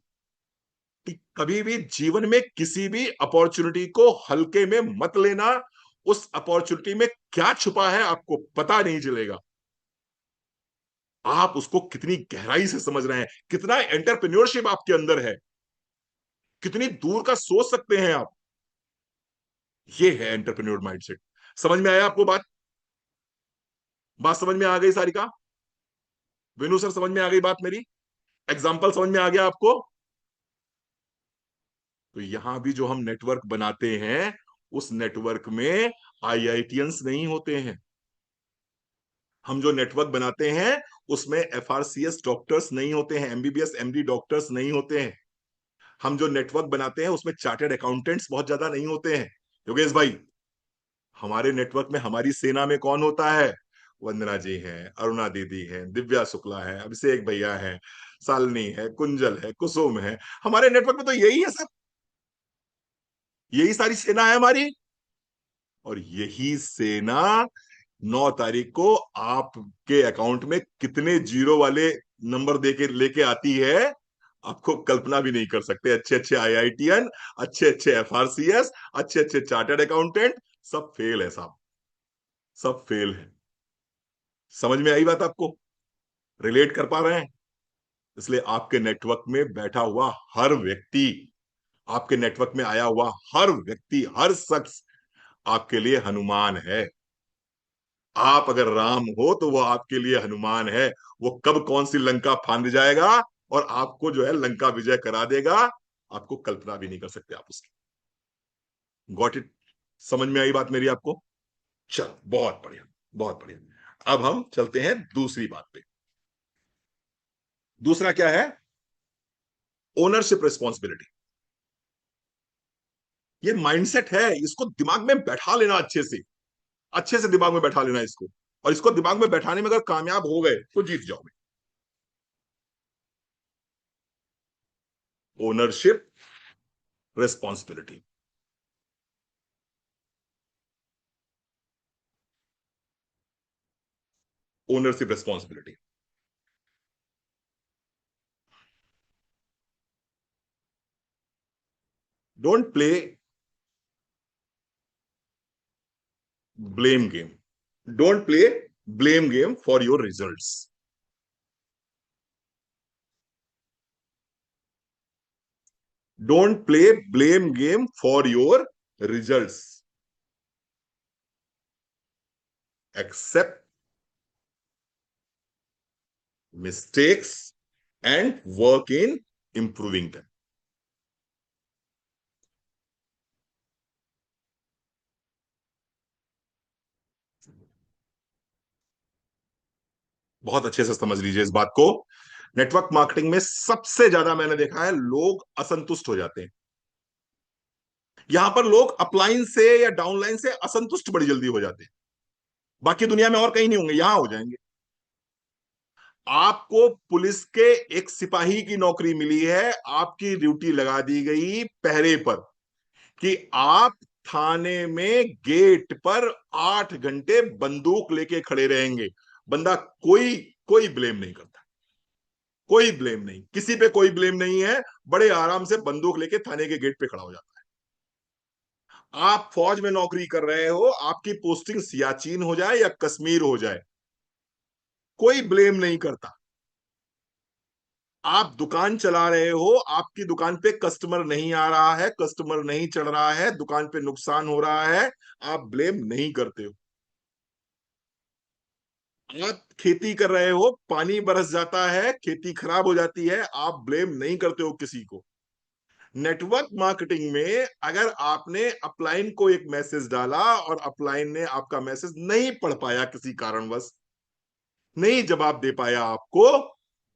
कि कभी भी जीवन में किसी भी अपॉर्चुनिटी को हल्के में मत लेना। उस अपॉर्चुनिटी में क्या छुपा है आपको पता नहीं चलेगा। आप उसको कितनी गहराई से समझ रहे हैं, कितना एंटरप्रेन्योरशिप आपके अंदर है, कितनी दूर का सोच सकते हैं आप। ये है एंटरप्रेन्योर माइंडसेट। समझ में आया आपको बात समझ में आ गई सारिका? वेनु सर, समझ में आ गई बात मेरी? एग्जाम्पल समझ में आ गया आपको? तो यहां भी जो हम नेटवर्क बनाते हैं, उस नेटवर्क में आईआईटियंस नहीं होते हैं। हम जो नेटवर्क बनाते हैं उसमें एफआरसीएस डॉक्टर्स नहीं होते हैं, एमबीबीएस एमडी डॉक्टर्स नहीं होते हैं। हम जो नेटवर्क बनाते हैं उसमें चार्टर्ड अकाउंटेंट्स बहुत ज्यादा नहीं होते हैं। योगेश भाई, हमारे नेटवर्क में हमारी सेना में कौन होता है? वंदना जी हैं, अरुणा दीदी हैं, दिव्या शुक्ला है, अभिषेक भैया हैं, शालिनी है, कुंजल है, कुसुम है। हमारे नेटवर्क में तो यही है सब, यही सारी सेना है हमारी। और यही सेना 9 तारीख को आपके अकाउंट में कितने जीरो वाले नंबर देके लेके आती है, आपको कल्पना भी नहीं कर सकते। अच्छे अच्छे आईआईटीएन, अच्छे अच्छे एफआरसीएस, अच्छे अच्छे चार्टर्ड अकाउंटेंट, सब फेल है साहब, सब फेल है। समझ में आई बात आपको? रिलेट कर पा रहे हैं? इसलिए आपके नेटवर्क में बैठा हुआ हर व्यक्ति, आपके नेटवर्क में आया हुआ हर व्यक्ति, हर शख्स आपके लिए हनुमान है। आप अगर राम हो तो वो आपके लिए हनुमान है। वो कब कौन सी लंका फांद जाएगा और आपको जो है लंका विजय करा देगा, आपको कल्पना भी नहीं कर सकते आप उसकी। Got it? समझ में आई बात मेरी आपको? चल, बहुत बढ़िया, बहुत बढ़िया। अब हम चलते हैं दूसरी बात पे। दूसरा क्या है? Ownership responsibility. ये माइंडसेट है, इसको दिमाग में बैठा लेना अच्छे से, अच्छे से दिमाग में बैठा लेना इसको। और इसको दिमाग में बैठाने में अगर कामयाब हो गए तो जीत जाओगे। Ownership responsibility. Ownership responsibility. Don't play blame game. Don't play blame game for your results. Don't play blame game for your results. Accept mistakes and work in improving them. बहुत अच्छे से समझ लीजिए इस बात को। नेटवर्क मार्केटिंग में सबसे ज्यादा मैंने देखा है लोग असंतुष्ट हो जाते हैं। यहां पर लोग अपलाइन से या डाउनलाइन से असंतुष्ट बड़ी जल्दी हो जाते हैं। बाकी दुनिया में और कहीं नहीं होंगे, यहां हो जाएंगे। आपको पुलिस के एक सिपाही की नौकरी मिली है, आपकी ड्यूटी लगा दी गई पहरे पर कि आप थाने में गेट पर 8 घंटे बंदूक लेके खड़े रहेंगे। बंदा कोई कोई ब्लेम नहीं करता, कोई ब्लेम नहीं, किसी पे कोई ब्लेम नहीं है। बड़े आराम से बंदूक लेके थाने के गेट पे खड़ा हो जाता है। आप फौज में नौकरी कर रहे हो, आपकी पोस्टिंग सियाचिन हो जाए या कश्मीर हो जाए, कोई ब्लेम नहीं करता। आप दुकान चला रहे हो, आपकी दुकान पे कस्टमर नहीं आ रहा है, कस्टमर नहीं चढ़ रहा है, दुकान पे नुकसान हो रहा है, आप ब्लेम नहीं करते हो। आप खेती कर रहे हो, पानी बरस जाता है, खेती खराब हो जाती है, आप ब्लेम नहीं करते हो किसी को। नेटवर्क मार्केटिंग में अगर आपने अपलाइन को एक मैसेज डाला और अपलाइन ने आपका मैसेज नहीं पढ़ पाया, किसी कारणवश नहीं जवाब दे पाया आपको,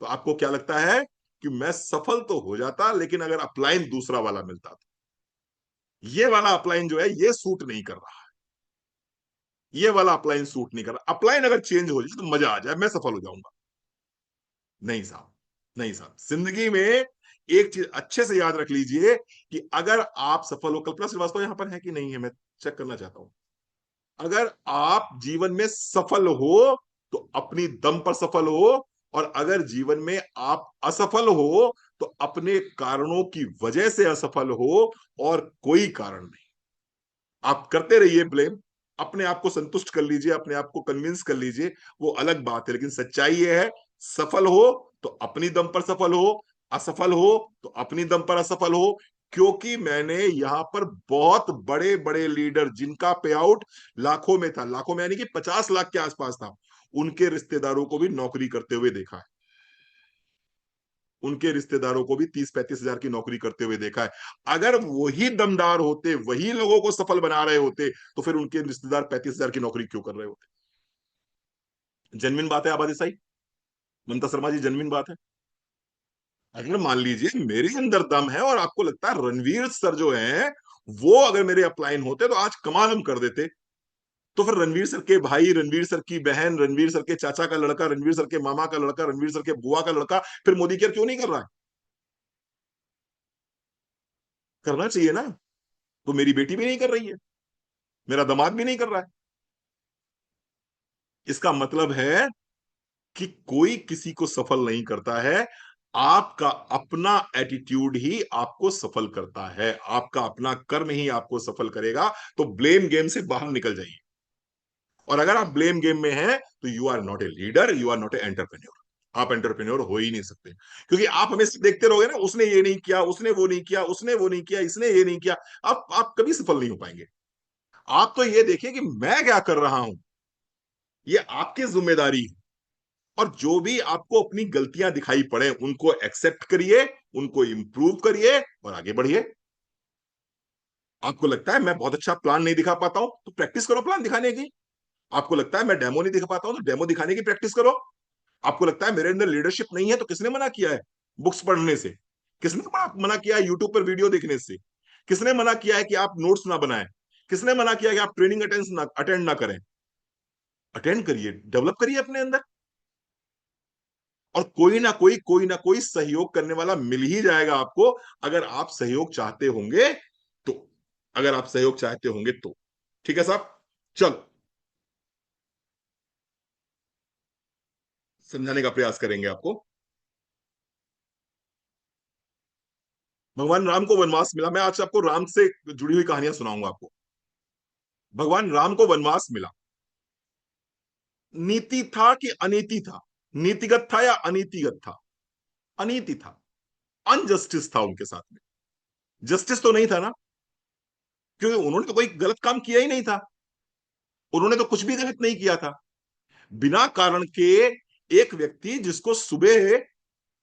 तो आपको क्या लगता है कि मैं सफल तो हो जाता, लेकिन अगर अपलाइन दूसरा वाला मिलता तो ये वाला अपलाइन जो है ये सूट नहीं कर रहा, ये वाला अपलाइन सूट नहीं कर रहा। अपलाइन अगर चेंज हो जाए तो मजा आ जाए, मैं सफल हो जाऊंगा। नहीं साहब, नहीं साहब। जिंदगी में एक चीज अच्छे से याद रख लीजिए कि अगर आप सफल हो, कल्पना श्रीवास्तव यहां पर है कि नहीं है, मैं चेक करना चाहता हूं। अगर आप जीवन में सफल हो तो अपनी दम पर सफल हो, और अगर जीवन में आप असफल हो तो अपने कारणों की वजह से असफल हो, और कोई कारण नहीं। आप करते रहिए ब्लेम, अपने आप को संतुष्ट कर लीजिए, अपने आप को कन्विंस कर लीजिए, वो अलग बात है। लेकिन सच्चाई ये है, सफल हो तो अपनी दम पर सफल हो, असफल हो तो अपनी दम पर असफल हो। क्योंकि मैंने यहां पर बहुत बड़े बड़े लीडर जिनका पे आउट लाखों में था, लाखों में यानी कि 50 लाख के आसपास था, उनके रिश्तेदारों को भी नौकरी करते हुए देखा है। उनके रिश्तेदारों को भी 30-35 हजार की नौकरी करते हुए देखा है। अगर वही दमदार होते, वही लोगों को सफल बना रहे होते, तो फिर उनके रिश्तेदार 35 हजार की नौकरी क्यों कर रहे होते? जेन्युइन बात है आबादी साई, ममता शर्मा जी, जेन्युइन बात है। अगर मान लीजिए मेरे अंदर दम है और आपको लगता है रणवीर सर जो है वो अगर मेरे अपलाइन होते तो आज कमाल हम कर देते, तो फिर रणवीर सर के भाई, रणवीर सर की बहन, रणवीर सर के चाचा का लड़का, रणवीर सर के मामा का लड़का, रणवीर सर के बुआ का लड़का फिर मोदी केयर क्यों नहीं कर रहा है? करना चाहिए ना। तो मेरी बेटी भी नहीं कर रही है, मेरा दामाद भी नहीं कर रहा है। इसका मतलब है कि कोई किसी को सफल नहीं करता है, आपका अपना एटीट्यूड ही आपको सफल करता है, आपका अपना कर्म ही आपको सफल करेगा। तो ब्लेम गेम से बाहर निकल जाइए। और अगर आप ब्लेम गेम में हैं तो you are not a leader, you are not a entrepreneur. आप एंटरप्रेन्योर हो ही नहीं सकते, क्योंकि आप हमेशा देखते रहोगे ना, उसने ये नहीं किया, उसने वो नहीं किया, उसने वो नहीं किया, इसने ये नहीं किया। आप कभी सफल नहीं हो पाएंगे। आप तो ये देखिए कि मैं क्या कर रहा हूं, ये आपकी जिम्मेदारी है। और जो भी आपको अपनी गलतियां दिखाई पड़े उनको एक्सेप्ट करिए, उनको इंप्रूव करिए और आगे बढ़िए। आपको लगता है मैं बहुत अच्छा प्लान नहीं दिखा पाता हूं, तो प्रैक्टिस करो प्लान दिखाने की। आपको लगता है मैं डेमो नहीं दिखा पाता हूं, तो डेमो दिखाने की प्रैक्टिस करो। आपको लगता है मेरे अंदर लीडरशिप नहीं है, तो किसने मना किया है बुक्स पढ़ने से? किसने मना किया है यूट्यूब पर वीडियो देखने से? किसने मना किया है कि आप नोट्स ना बनाएं? किसने मना किया है कि आप ट्रेनिंग अटेंड ना करें? अटेंड करिए, डेवलप करिए अपने अंदर। और कोई ना कोई सहयोग करने वाला मिल ही जाएगा आपको, अगर आप सहयोग चाहते होंगे तो। अगर आप सहयोग चाहते होंगे तो ठीक है साहब। चलो, समझाने का प्रयास करेंगे आपको। भगवान राम को वनवास मिला। मैं आज आपको राम से जुड़ी हुई कहानियां सुनाऊंगा आपको। भगवान राम को वनवास मिला, नीति था कि अनीति था, नीतिगत था या अनीतिगत था? अनीति था, अनजस्टिस था उनके साथ में। जस्टिस तो नहीं था ना, क्योंकि उन्होंने तो कोई गलत काम किया ही नहीं था। उन्होंने तो कुछ भी गलत नहीं किया था। बिना कारण के एक व्यक्ति जिसको सुबह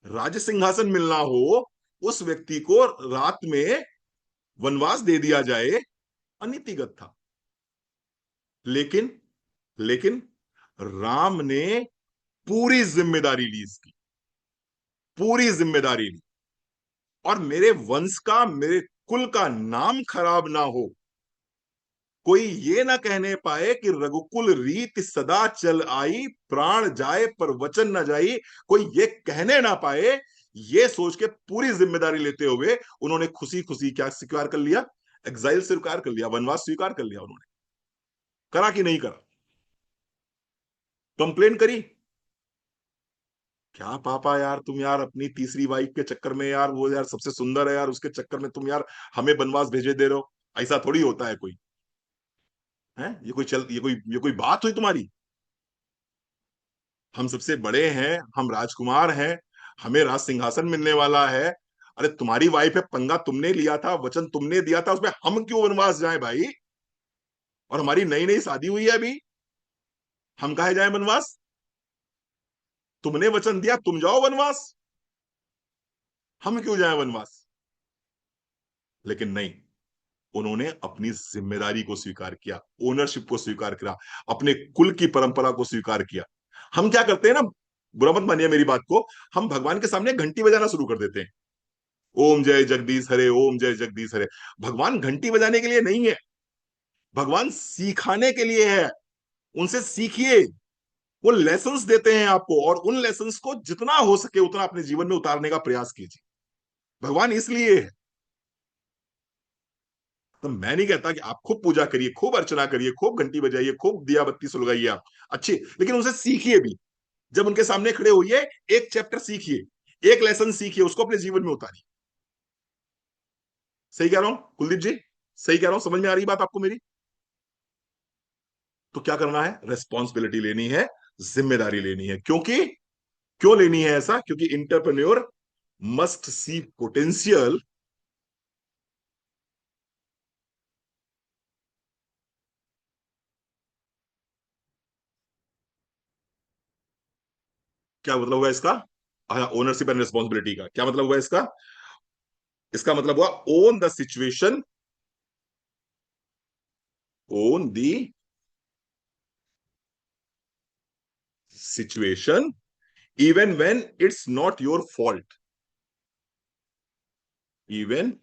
राज सिंहासन मिलना हो, उस व्यक्ति को रात में वनवास दे दिया जाए, अनीतिगत था। लेकिन लेकिन राम ने पूरी जिम्मेदारी ली इसकी, पूरी जिम्मेदारी ली। और मेरे वंश का, मेरे कुल का नाम खराब ना हो, कोई ये ना कहने पाए कि रघुकुल रीत सदा चल आई, प्राण जाए पर वचन ना जाई। कोई ये कहने ना पाए, ये सोच के पूरी जिम्मेदारी लेते हुए उन्होंने खुशी खुशी क्या स्वीकार कर लिया? एग्जाइल स्वीकार कर लिया, वनवास स्वीकार कर लिया। उन्होंने करा कि नहीं करा? कंप्लेन करी? क्या पापा यार, तुम यार अपनी तीसरी वाइफ के चक्कर में यार, वो यार सबसे सुंदर है यार, उसके चक्कर में तुम यार हमें वनवास भेजे दे रहे हो? ऐसा थोड़ी होता है कोई। है ये कोई बात हुई तुम्हारी? हम सबसे बड़े हैं, हम राजकुमार हैं, हमें राज सिंहासन मिलने वाला है। अरे तुम्हारी वाइफ है, पंगा तुमने लिया था, वचन तुमने दिया था, उसमें हम क्यों वनवास जाएं भाई? और हमारी नई नई शादी हुई है अभी, हम काहे जाएं वनवास? तुमने वचन दिया, तुम जाओ वनवास, हम क्यों जाएं वनवास? लेकिन नहीं, उन्होंने अपनी जिम्मेदारी को स्वीकार किया, ओनरशिप को स्वीकार किया, अपने कुल की परंपरा को स्वीकार किया। हम क्या करते हैं ना, बुरा मत मानिए मेरी बात को, हम भगवान के सामने घंटी बजाना शुरू कर देते हैं। ओम जय जगदीश हरे, ओम जय जगदीश हरे। भगवान घंटी बजाने के लिए नहीं है, भगवान सिखाने के लिए है। उनसे सीखिए, वो लेसन्स देते हैं आपको, और उन लेसन्स को जितना हो सके उतना अपने जीवन में उतारने का प्रयास कीजिए। भगवान इसलिए है। तो मैं नहीं कहता कि आप खूब पूजा करिए, खूब अर्चना करिए, खूब घंटी बजाइए, खूब दिया बत्ती सुलगाइए आप, अच्छी, लेकिन उनसे सीखिए भी। जब उनके सामने खड़े होइए, एक चैप्टर सीखिए, एक लेसन सीखिए, उसको अपने जीवन में उतारिए। सही कह रहा हूं कुलदीप जी? सही कह रहा हूं? समझ में आ रही बात आपको मेरी? तो क्या करना है? रेस्पॉन्सिबिलिटी लेनी है, जिम्मेदारी लेनी है। क्योंकि क्यों लेनी है ऐसा? क्योंकि इंटरप्रेन्योर मस्ट सी पोटेंशियल। क्या मतलब हुआ इसका? हाँ, ओनरशिप एंड रिस्पॉन्सिबिलिटी का क्या मतलब हुआ इसका? इसका मतलब हुआ own the situation, own the situation even when it's not your fault, even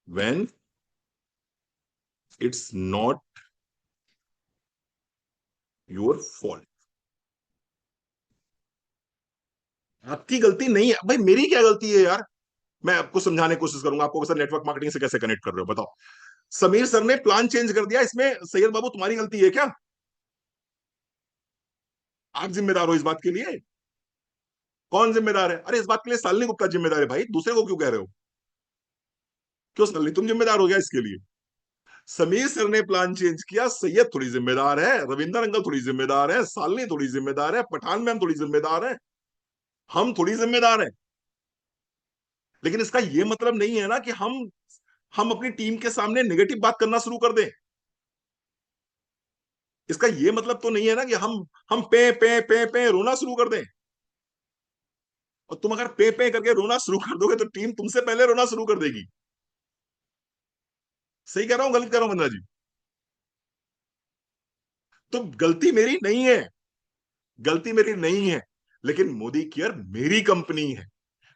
when it's not your fault. आपकी गलती नहीं है भाई, मेरी क्या गलती है यार? मैं आपको समझाने की कोशिश करूंगा, आपको कैसे नेटवर्क मार्केटिंग से कैसे कनेक्ट कर रहे हो बताओ। समीर सर ने प्लान चेंज कर दिया, इसमें सैयद बाबू तुम्हारी गलती है क्या? आप जिम्मेदार हो इस बात के लिए? कौन जिम्मेदार है? अरे इस बात के लिए शालिनी गुप्ता जिम्मेदार है भाई, दूसरे को क्यों कह रहे हो? क्यों शालिनी, तुम जिम्मेदार हो गया इसके लिए? समीर सर ने प्लान चेंज किया, सैयद थोड़ी जिम्मेदार है, रविंदर अंकल थोड़ी जिम्मेदार है, शालिनी थोड़ी जिम्मेदार है, पठान मैम थोड़ी जिम्मेदार है, हम थोड़ी जिम्मेदार है। लेकिन इसका यह मतलब नहीं है ना कि हम अपनी टीम के सामने नेगेटिव बात करना शुरू कर दें। इसका यह मतलब तो नहीं है ना कि हम पे रोना शुरू कर दें। और तुम अगर पे करके रोना शुरू कर दोगे तो टीम तुमसे पहले रोना शुरू कर देगी। सही कह रहा हूं गलत कह रहा हूं बंदा जी? तो गलती मेरी नहीं है, गलती मेरी नहीं है, लेकिन मोदी केयर मेरी कंपनी है,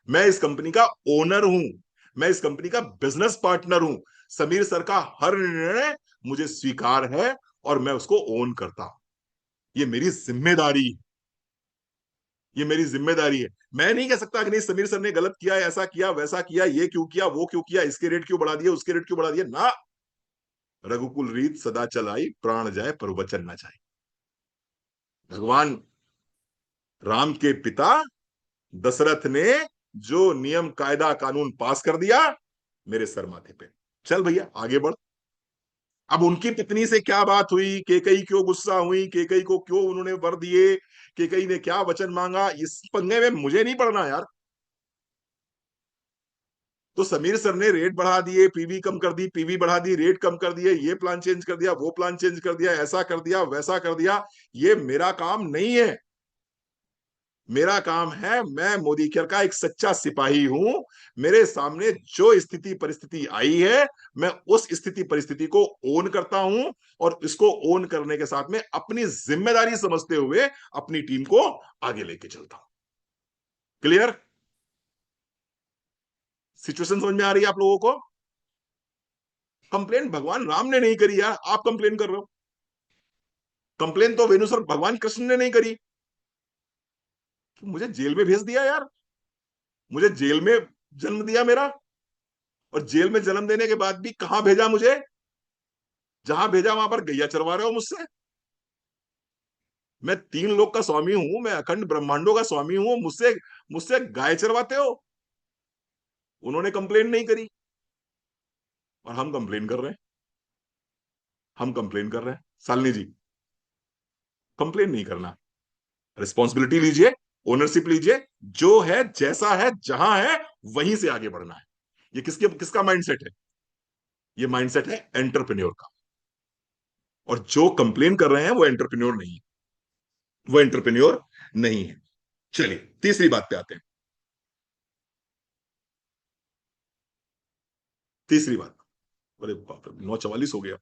मैं इस कंपनी का ओनर हूं, मैं इस कंपनी का बिजनेस पार्टनर हूं। समीर सर का हर निर्णय मुझे स्वीकार है और मैं उसको ओन करता हूं। ये मेरी जिम्मेदारी, ये मेरी जिम्मेदारी है। मैं नहीं कह सकता कि नहीं समीर सर ने गलत किया, ऐसा किया, वैसा किया, ये क्यों किया, वो क्यों किया, इसके रेट क्यों बढ़ा दिया, उसके रेट क्यों बढ़ा दिया ना। रघुकुल रीत सदा चलाई, प्राण जाए पर वचन ना जाए। भगवान राम के पिता दशरथ ने जो नियम कायदा कानून पास कर दिया, मेरे सर माथे पे। चल भैया आगे बढ़। अब उनकी पत्नी से क्या बात हुई, केकई क्यों गुस्सा हुई, केकई को क्यों उन्होंने वर दिए, केकई ने क्या वचन मांगा, इस पंगे में मुझे नहीं पड़ना यार। तो समीर सर ने रेट बढ़ा दिए, पीवी कम कर दी, पीवी बढ़ा दी, रेट कम कर दिए, ये प्लान चेंज कर दिया, वो प्लान चेंज कर दिया, ऐसा कर दिया, वैसा कर दिया। ये मेरा काम नहीं है। मेरा काम है, मैं मोदी केयर का एक सच्चा सिपाही हूं। मेरे सामने जो स्थिति परिस्थिति आई है, मैं उस स्थिति परिस्थिति को ओन करता हूं, और इसको ओन करने के साथ में अपनी जिम्मेदारी समझते हुए अपनी टीम को आगे लेके चलता हूं। क्लियर? सिचुएशन समझ में आ रही है आप लोगों को? कंप्लेन भगवान राम ने नहीं करी यार, आप कंप्लेन कर रहे हो। कंप्लेन तो वेणु सर भगवान कृष्ण ने नहीं करी। मुझे जेल में भेज दिया यार, मुझे जेल में जन्म दिया मेरा, और जेल में जन्म देने के बाद भी कहां भेजा मुझे? जहां भेजा वहां पर गैया चरवा रहे हो मुझसे। मैं तीन लोक का स्वामी हूं, मैं अखंड ब्रह्मांडों का स्वामी हूं, मुझसे मुझसे गाय चरवाते हो। उन्होंने कंप्लेन नहीं करी, और हम कंप्लेन कर रहे हैं। हम कंप्लेन कर रहे हैं। शालिनी जी, कंप्लेन नहीं करना, रिस्पॉन्सिबिलिटी लीजिए, ओनरशिप लीजिए। जो है जैसा है जहां है वहीं से आगे बढ़ना है। ये किसका माइंडसेट है? ये माइंडसेट है एंटरप्रेन्योर का। और जो कंप्लेन कर रहे हैं वो एंटरप्रेन्योर नहीं है, वो एंटरप्रेन्योर नहीं है। चलिए तीसरी बात पे आते हैं। तीसरी बात, अरे बाप रे 9:44 हो गया।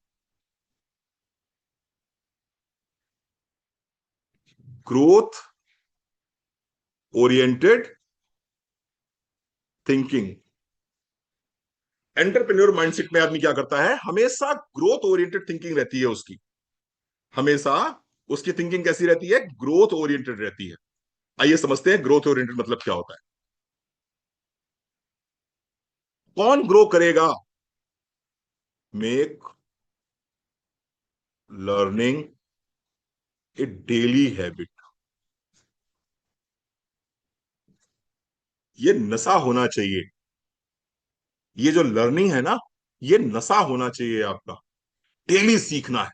Growth oriented thinking. Entrepreneur mindset में आदमी क्या करता है? हमेशा ग्रोथ ओरिएंटेड थिंकिंग रहती है उसकी। हमेशा उसकी थिंकिंग कैसी रहती है? ग्रोथ ओरिएंटेड रहती है। आइए समझते हैं ग्रोथ ओरिएंटेड मतलब क्या होता है। कौन ग्रो करेगा? Make learning a daily habit. ये नशा होना चाहिए। ये जो लर्निंग है ना, ये नशा होना चाहिए आपका। डेली सीखना है,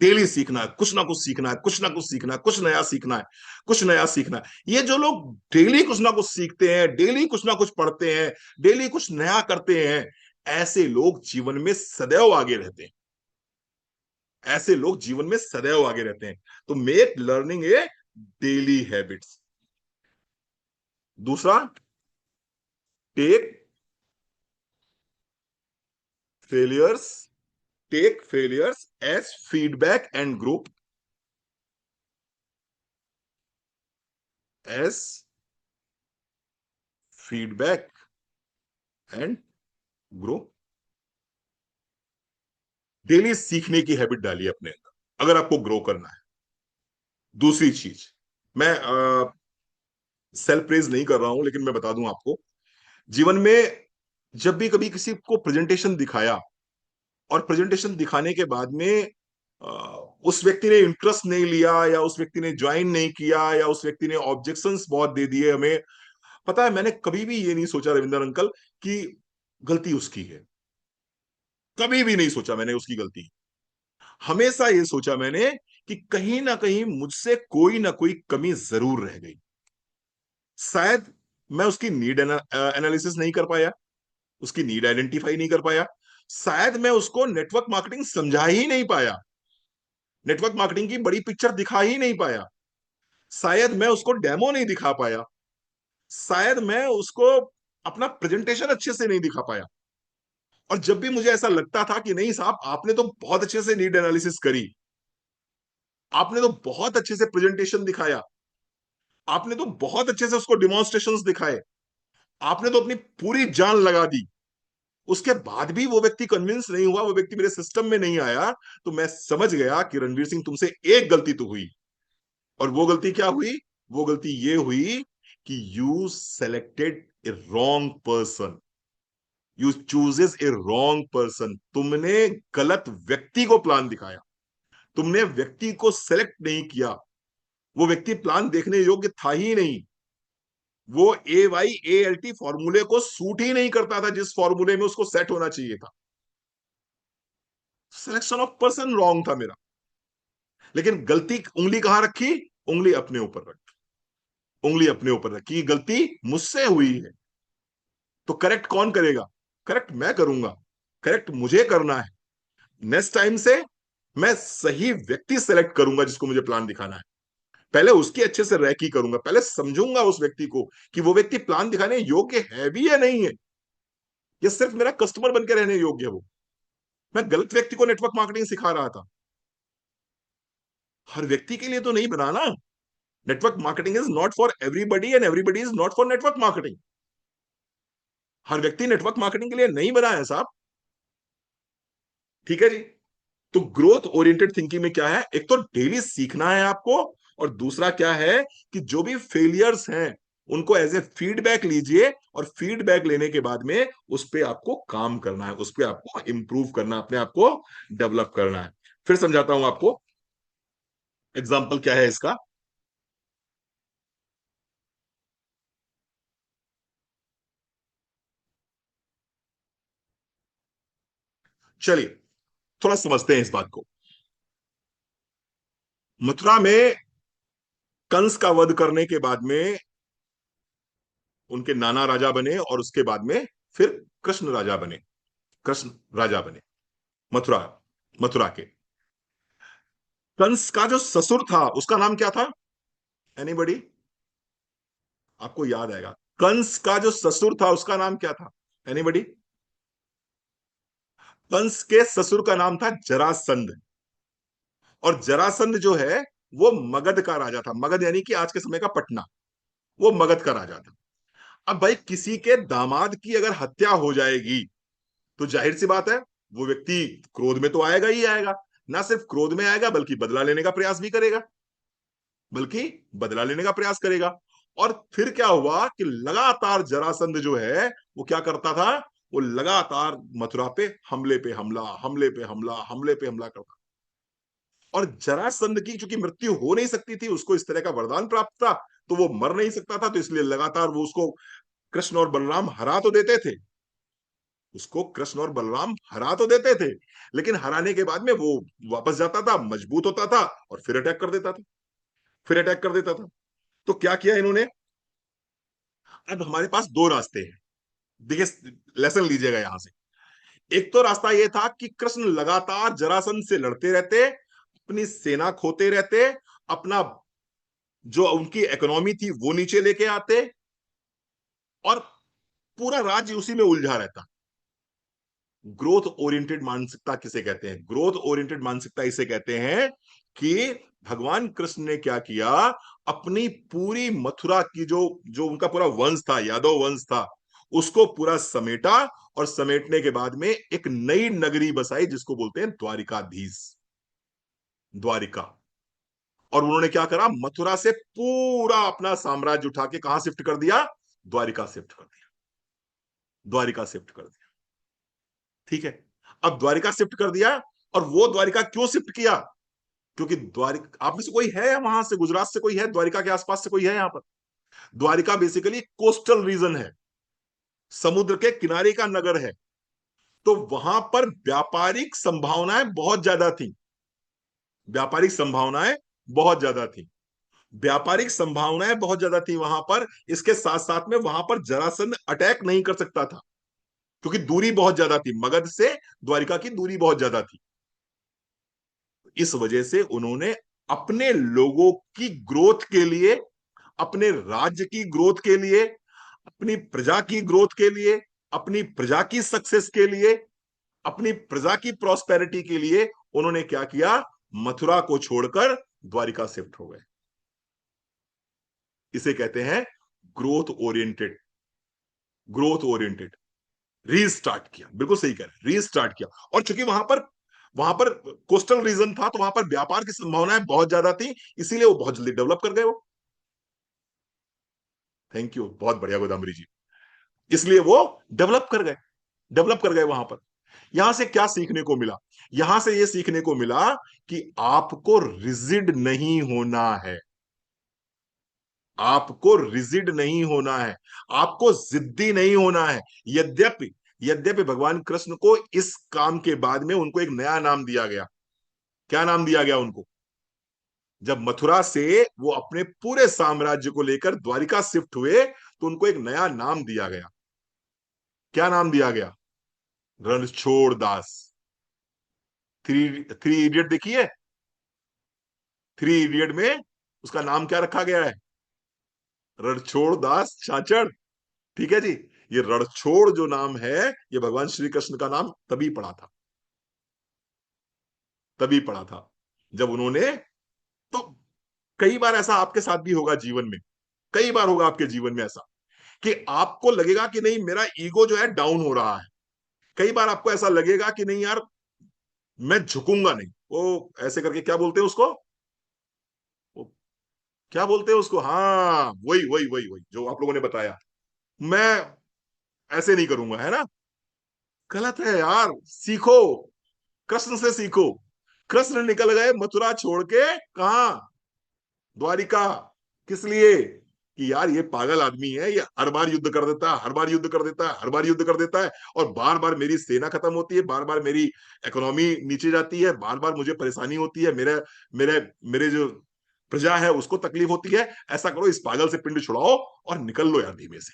डेली सीखना है, कुछ ना कुछ सीखना है, कुछ ना कुछ सीखना है, कुछ नया सीखना है, कुछ नया सीखना है। ये जो लोग डेली कुछ ना कुछ सीखते हैं, डेली कुछ ना कुछ पढ़ते हैं, डेली कुछ नया करते हैं, ऐसे लोग जीवन में सदैव आगे रहते हैं। ऐसे लोग जीवन में सदैव आगे रहते हैं। तो make learning a daily habits. दूसरा, take failures take failures as feedback and grow. As feedback and grow. Daily सीखने की हैबिट डालिए अपने अंदर अगर आपको ग्रो करना है। दूसरी चीज, मैं सेल्फ प्रेज नहीं कर रहा हूं, लेकिन मैं बता दूं आपको, जीवन में जब भी कभी किसी को प्रेजेंटेशन दिखाया, और प्रेजेंटेशन दिखाने के बाद में अ, उस व्यक्ति ने इंटरेस्ट नहीं लिया, या उस व्यक्ति ने ज्वाइन नहीं किया, या उस व्यक्ति ने ऑब्जेक्शंस बहुत दे दिए हमें, पता है मैंने कभी भी ये नहीं सोचा रविंदर अंकल कि गलती उसकी है। कभी भी नहीं सोचा मैंने उसकी गलती। हमेशा ये सोचा मैंने कि कहीं ना कहीं मुझसे कोई ना कोई कमी जरूर रह गई। शायद मैं उसकी नीड एनालिसिस नहीं कर पाया, उसकी नीड आइडेंटिफाई नहीं कर पाया। शायद मैं उसको नेटवर्क मार्केटिंग समझा ही नहीं पाया, नेटवर्क मार्केटिंग की बड़ी पिक्चर दिखा ही नहीं पाया। शायद मैं उसको डेमो नहीं दिखा पाया। शायद मैं उसको अपना प्रेजेंटेशन अच्छे से नहीं दिखा पाया। और जब भी मुझे ऐसा लगता था कि नहीं साहब, आपने तो बहुत अच्छे से नीड एनालिसिस करी, आपने तो बहुत अच्छे से प्रेजेंटेशन दिखाया, आपने तो बहुत अच्छे से उसको डिमॉन्स्ट्रेशंस दिखाए, आपने तो अपनी पूरी जान लगा दी, उसके बाद भी वो व्यक्ति कन्विंस नहीं हुआ, वो व्यक्ति मेरे सिस्टम में नहीं आया, तो मैं समझ गया कि रणवीर सिंह तुमसे एक गलती तो हुई। और वो गलती क्या हुई? वो गलती ये हुई कि you selected A wrong person, you chooses A wrong person. तुमने गलत व्यक्ति को प्लान दिखाया, तुमने व्यक्ति को सेलेक्ट नहीं किया। वो व्यक्ति प्लान देखने योग्य था ही नहीं। वो AYALT फॉर्मूले को सूट ही नहीं करता था जिस फॉर्मूले में उसको सेट होना चाहिए था। सिलेक्शन ऑफ पर्सन रॉन्ग था मेरा। लेकिन गलती उंगली कहां रखी? उंगली अपने ऊपर रखी। उंगली अपने ऊपर रखी, गलती मुझसे हुई है। तो करेक्ट कौन करेगा? करेक्ट मैं करूंगा। करेक्ट मुझे करना है। नेक्स्ट टाइम से मैं सही व्यक्ति सेलेक्ट करूंगा जिसको मुझे प्लान दिखाना है। पहले उसकी अच्छे से रैकी करूंगा, पहले समझूंगा उस व्यक्ति को कि वो व्यक्ति प्लान दिखाने योग्य है भी या नहीं है, या सिर्फ मेरा कस्टमर बनकर रहने योग्य है वो। मैं गलत व्यक्ति को नेटवर्क मार्केटिंग सिखा रहा था। हर व्यक्ति के लिए तो नहीं बनाना। Network marketing is not for everybody and everybody is not for network marketing. हर व्यक्ति नेटवर्क मार्केटिंग के लिए नहीं बना है साहब। ठीक है जी। तो ग्रोथ ओरिएंटेड थिंकिंग में क्या है? एक तो डेली सीखना है आपको, और दूसरा क्या है कि जो भी फेलियर्स हैं उनको एज ए फीडबैक लीजिए, और फीडबैक लेने के बाद में उस पर आपको काम करना है, उस पर आपको इंप्रूव करना है, अपने आप को डेवलप करना है। फिर समझाता हूं आपको। एग्जाम्पल क्या है इसका? चलिए थोड़ा समझते हैं इस बात को। मथुरा में कंस का वध करने के बाद में उनके नाना राजा बने, और उसके बाद में फिर कृष्ण राजा बने। कृष्ण राजा बने मथुरा, मथुरा के। कंस का जो ससुर था उसका नाम क्या था? एनीबडी? आपको याद आएगा। कंस का जो ससुर था उसका नाम क्या था? एनीबडी? कंस के ससुर का नाम था जरासंध। और जरासंध जो है वो मगध का राजा था। मगध यानी कि आज के समय का पटना। वो मगध का राजा था। अब भाई किसी के दामाद की अगर हत्या हो जाएगी तो जाहिर सी बात है वो व्यक्ति क्रोध में तो आएगा ही आएगा। ना सिर्फ क्रोध में आएगा बल्कि बदला लेने का प्रयास भी करेगा। बल्कि बदला लेने का प्रयास करेगा। और फिर क्या हुआ कि लगातार जरासंध जो है वो क्या करता था? वो लगातार मथुरा पे हमले पे हमला, हमले पे हमला, हमले पे हमला करता। और जरासंध की चूंकि मृत्यु हो नहीं सकती थी, उसको इस तरह का वरदान प्राप्त था, तो वो मर नहीं सकता था, तो इसलिए लगातार वो उसको कृष्ण और बलराम हरा तो देते थे। उसको कृष्ण और बलराम हरा तो देते थे, लेकिन हराने के बाद में वो वापस जाता था, मजबूत होता था, और फिर अटैक कर देता था। फिर अटैक कर देता था। तो क्या किया इन्होंने? अब हमारे पास दो रास्ते हैं। देखिए, लेसन लीजिएगा यहां से। एक तो रास्ता यह था कि कृष्ण लगातार जरासंध से लड़ते रहते, अपनी सेना खोते रहते, अपना जो उनकी इकोनॉमी थी वो नीचे लेके आते, और पूरा राज्य उसी में उलझा रहता। ग्रोथ ओरिएंटेड मानसिकता किसे कहते हैं? ग्रोथ ओरिएंटेड मानसिकता इसे कहते हैं कि भगवान कृष्ण ने क्या किया, अपनी पूरी मथुरा की जो जो उनका पूरा वंश था, यादव वंश था, उसको पूरा समेटा, और समेटने के बाद में एक नई नगरी बसाई जिसको बोलते हैं द्वारिकाधीश, द्वारिका। और उन्होंने क्या करा? मथुरा से पूरा अपना साम्राज्य उठा के कहां शिफ्ट कर दिया? द्वारिका शिफ्ट कर दिया। द्वारिका शिफ्ट कर दिया। ठीक है। अब द्वारिका शिफ्ट कर दिया। और वो द्वारिका क्यों शिफ्ट किया? क्योंकि द्वारिका, आप में से कोई है वहां से, गुजरात से कोई है, द्वारिका के आसपास से कोई है यहाँ पर? द्वारिका बेसिकली कोस्टल रीजन है, समुद्र के किनारे का नगर है। तो वहां पर व्यापारिक संभावनाएं बहुत ज्यादा थी। व्यापारिक संभावनाएं बहुत ज्यादा थी। व्यापारिक संभावनाएं बहुत ज्यादा थी वहां पर। इसके साथ साथ में वहां पर जरासंध अटैक नहीं कर सकता था, क्योंकि दूरी बहुत ज्यादा थी, मगध से द्वारिका की दूरी बहुत ज्यादा थी। इस वजह से उन्होंने अपने लोगों की ग्रोथ के लिए, अपने राज्य की ग्रोथ के लिए, अपनी प्रजा की ग्रोथ के लिए, अपनी प्रजा की सक्सेस के लिए, अपनी प्रजा की प्रॉस्पेरिटी के लिए उन्होंने क्या किया? मथुरा को छोड़कर द्वारिका शिफ्ट हो गए। इसे कहते हैं growth oriented. Growth oriented. Restart किया, बिल्कुल सही कह रहे हैं, रीस्टार्ट किया। और चूंकि वहां पर कोस्टल रीजन था, तो वहां पर व्यापार की संभावनाएं बहुत ज्यादा थी, इसीलिए वो बहुत जल्दी डेवलप कर गए वो। थैंक यू, बहुत बढ़िया गोदामरी जी। इसलिए वो डेवलप कर गए, डेवलप कर गए वहां पर। यहां से क्या सीखने को मिला? यहां से ये सीखने को मिला कि आपको रिजिड नहीं होना है। आपको रिजिड नहीं होना है, आपको जिद्दी नहीं होना है। यद्यपि यद्यपि भगवान कृष्ण को इस काम के बाद में उनको एक नया नाम दिया गया। क्या नाम दिया गया उनको? जब मथुरा से वो अपने पूरे साम्राज्य को लेकर द्वारिका शिफ्ट हुए तो उनको एक नया नाम दिया गया। क्या नाम दिया गया? Ranchhod Das. Three three idiot देखिए, थ्री इडियट में उसका नाम क्या रखा गया है? रणछोड़ दास छाछड़। ठीक है जी। ये रणछोड़ जो नाम है, ये भगवान श्री कृष्ण का नाम तभी पड़ा था, तभी पड़ा था जब उन्होंने, तो कई बार ऐसा आपके साथ भी होगा जीवन में, कई बार होगा आपके जीवन में ऐसा कि आपको लगेगा कि नहीं मेरा ईगो जो है डाउन हो रहा है। कई बार आपको ऐसा लगेगा कि नहीं यार, मैं झुकूंगा नहीं। वो ऐसे करके क्या बोलते हैं उसको, वो क्या बोलते हैं उसको, हाँ वही वही वही वही जो आप लोगों ने बताया। मैं ऐसे नहीं करूंगा, है ना? गलत है यार, सीखो, कृष्ण से सीखो। कृष्ण निकल गए मथुरा छोड़ के, कहा? द्वारिका। किस लिए? कि यार ये पागल आदमी है, ये हर बार युद्ध कर देता है, हर बार युद्ध कर देता है, हर बार युद्ध कर देता है, और बार बार मेरी सेना खत्म होती है, बार बार मेरी इकोनॉमी नीचे जाती है, बार बार मुझे परेशानी होती है, मेरे मेरे मेरे जो प्रजा है उसको तकलीफ होती है। ऐसा करो, इस पागल से पिंड छुड़ाओ और निकल लो यार धीमे से।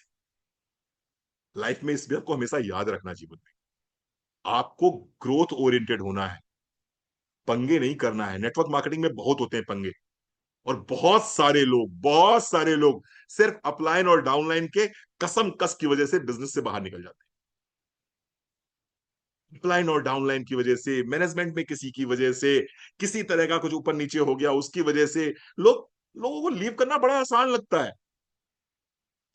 लाइफ में इस बात को हमेशा याद रखना, जीवन में आपको ग्रोथ ओरिएंटेड होना है, पंगे नहीं करना है। नेटवर्क मार्केटिंग में बहुत होते हैं पंगे, और बहुत सारे लोग सिर्फ अपलाइन और डाउनलाइन के कसम कस की वजह से बिजनेस से बाहर निकल जाते हैं। अपलाइन और डाउनलाइन की वजह से, मैनेजमेंट में किसी की वजह से, किसी तरह का कुछ ऊपर नीचे हो गया उसकी वजह से, लोगों को लीव करना बड़ा आसान लगता है,